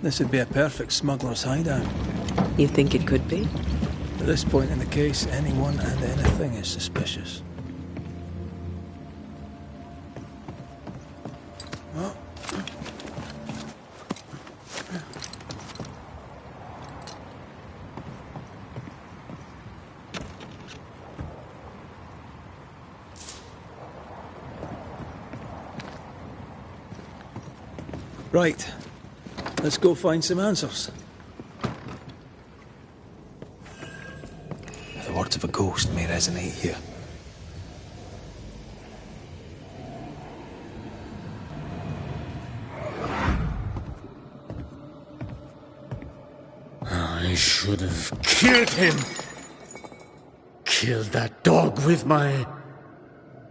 This would be a perfect smuggler's hideout. You think it could be? At this point in the case, anyone and anything is suspicious. Oh. Right. Let's go find some answers. The words of a ghost may resonate here. I should have killed him. Killed that dog with my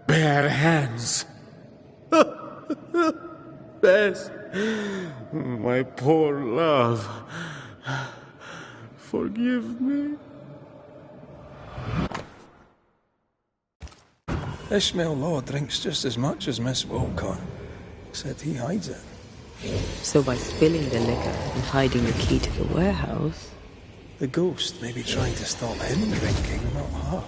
bare hands. Best My poor love. Forgive me. Ishmael Law drinks just as much as Miss Wilcott, except he hides it. So by spilling the liquor and hiding the key to the warehouse... The ghost may be trying to stop him drinking, not her.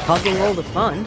Hogging all the fun.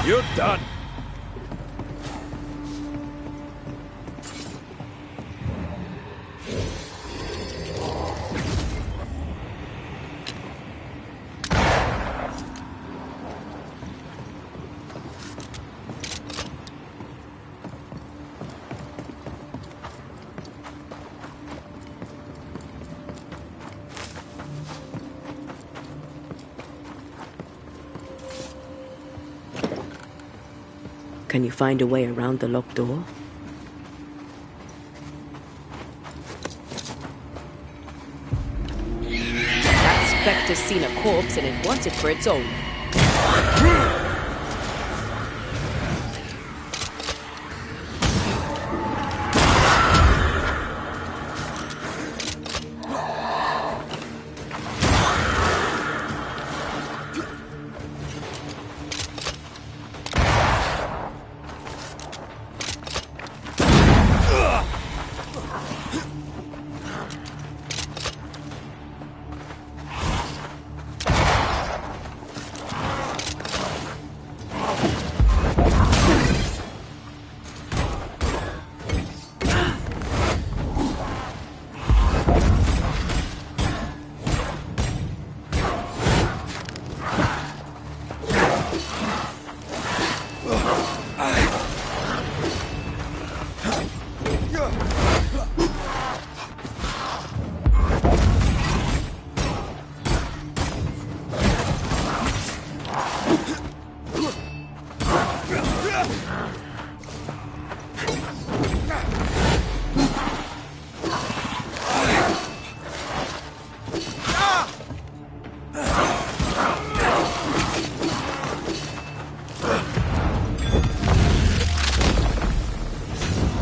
You're done. Can you find a way around the locked door? That spectre's seen a corpse and it wants it for its own.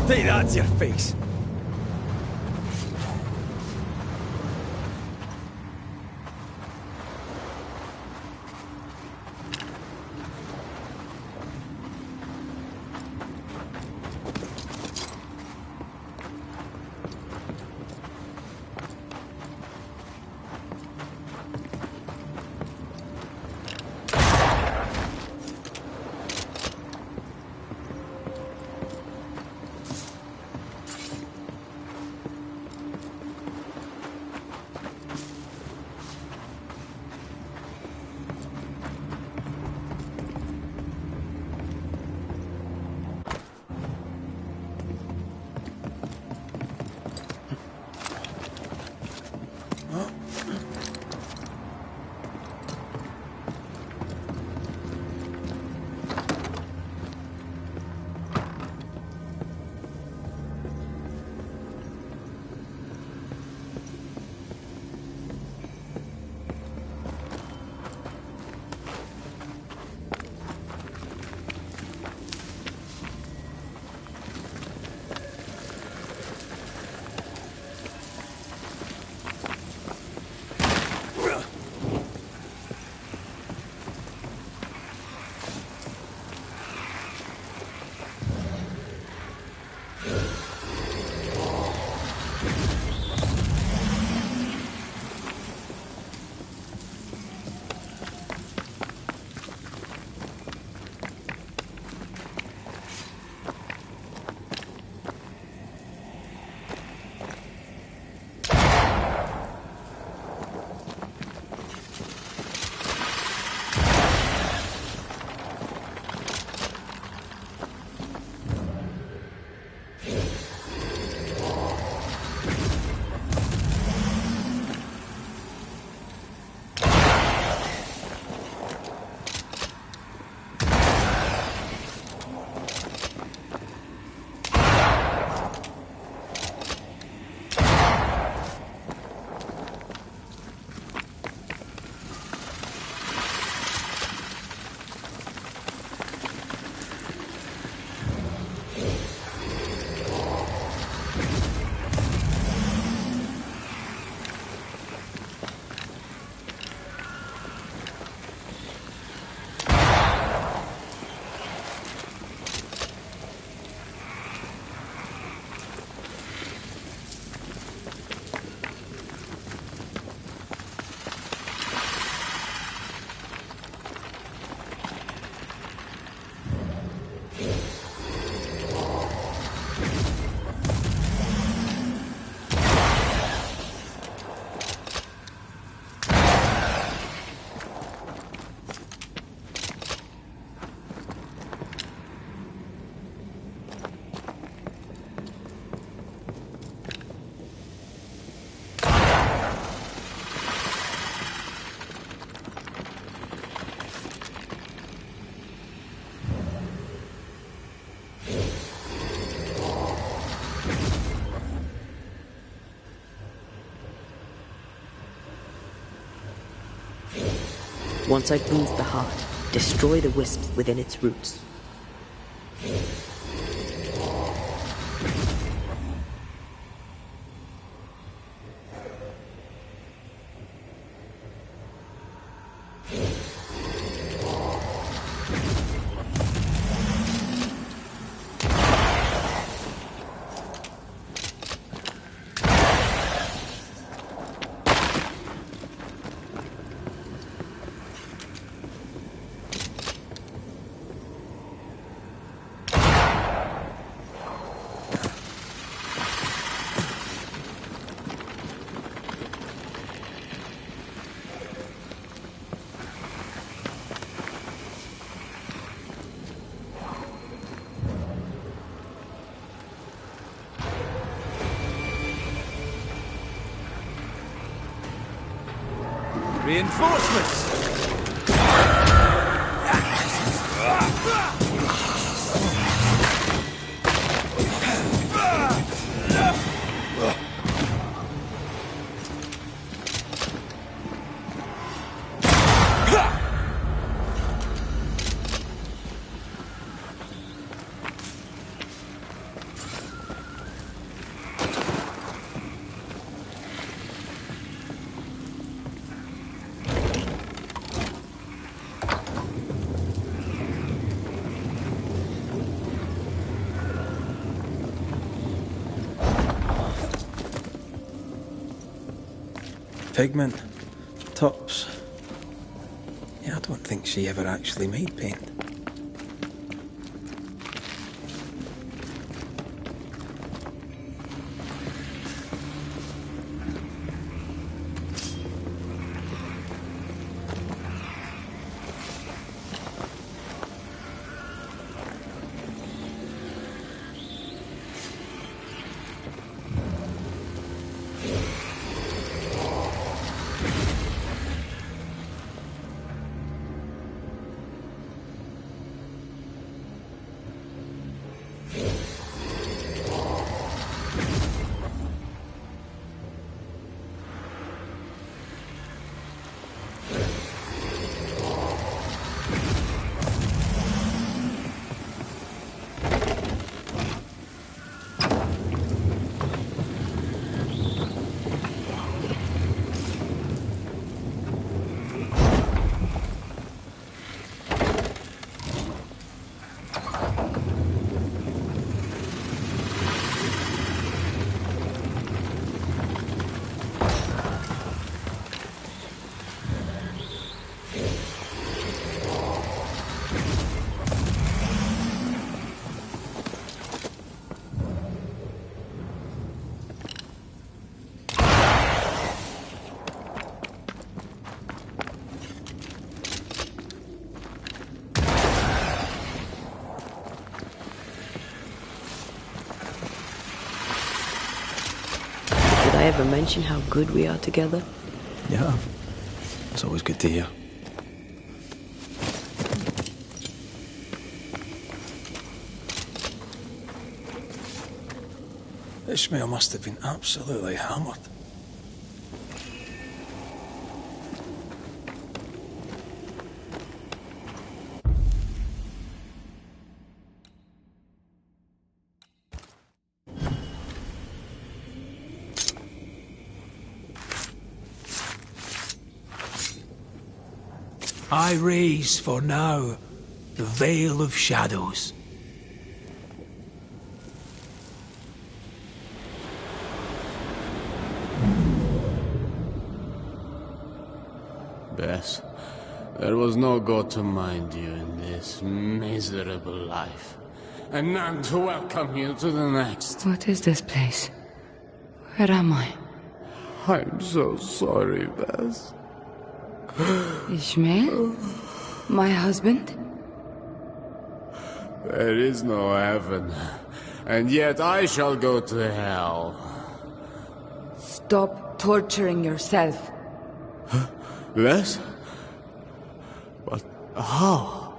Take that to your face. Once I bruise the heart, destroy the wisps within its roots. Reinforcements! Pigment. Tops. Yeah, I don't think she ever actually made paint. Did I ever mention how good we are together? Yeah. It's always good to hear. Ishmael must have been absolutely hammered. I raise for now the Veil of Shadows. Bess, there was no God to mind you in this miserable life, and none to welcome you to the next. What is this place? Where am I? I'm so sorry, Bess. Ishmael? My husband? There is no heaven, and yet I shall go to hell. Stop torturing yourself. Bess? But how?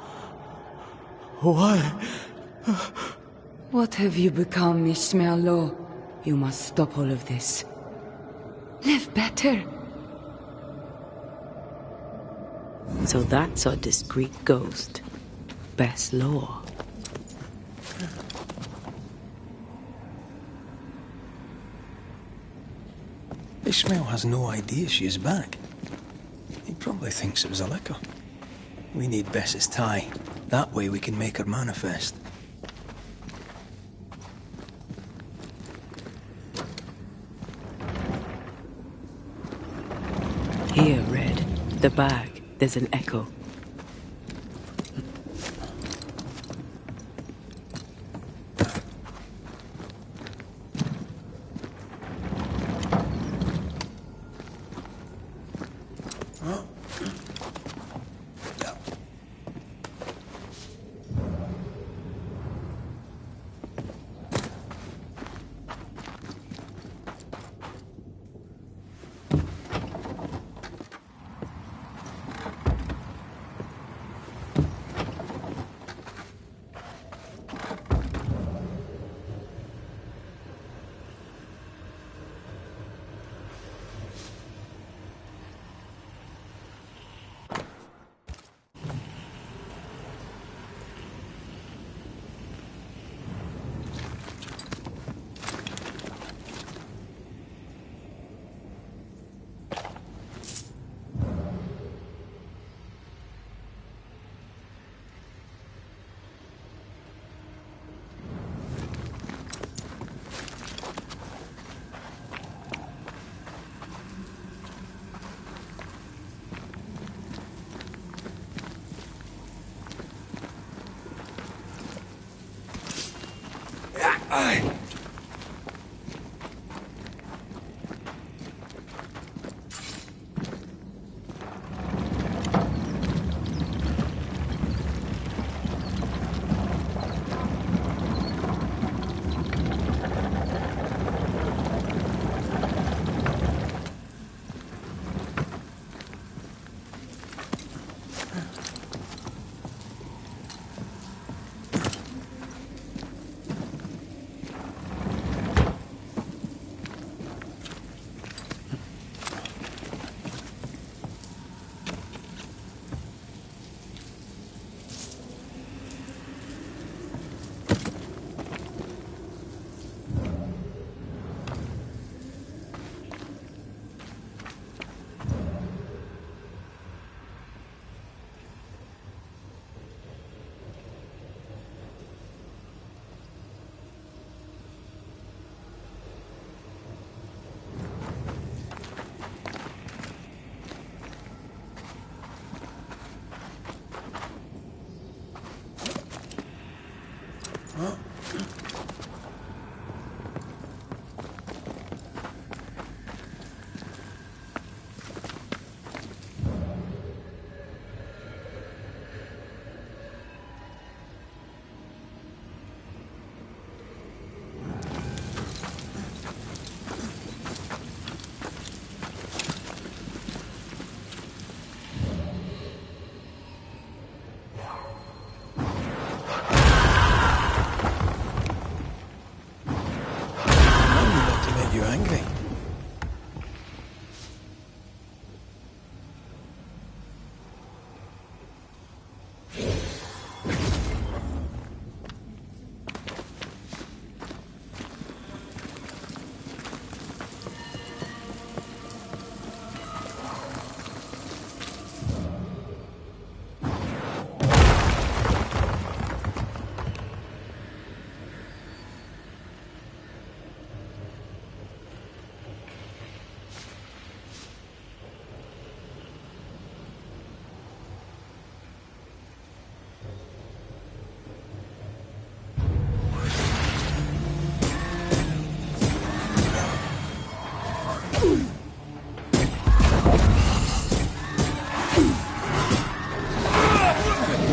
Why? What have you become, Ishmael Law? You must stop all of this. Live better. So that's our discreet ghost. Best lore. Ishmael has no idea she is back. He probably thinks it was a liquor. We need Bess's tie. That way we can make her manifest. Here, Red. The bag. There's an echo.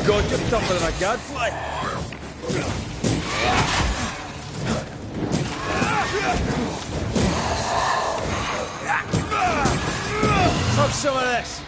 God, you're tougher than a gadfly. Have some of this.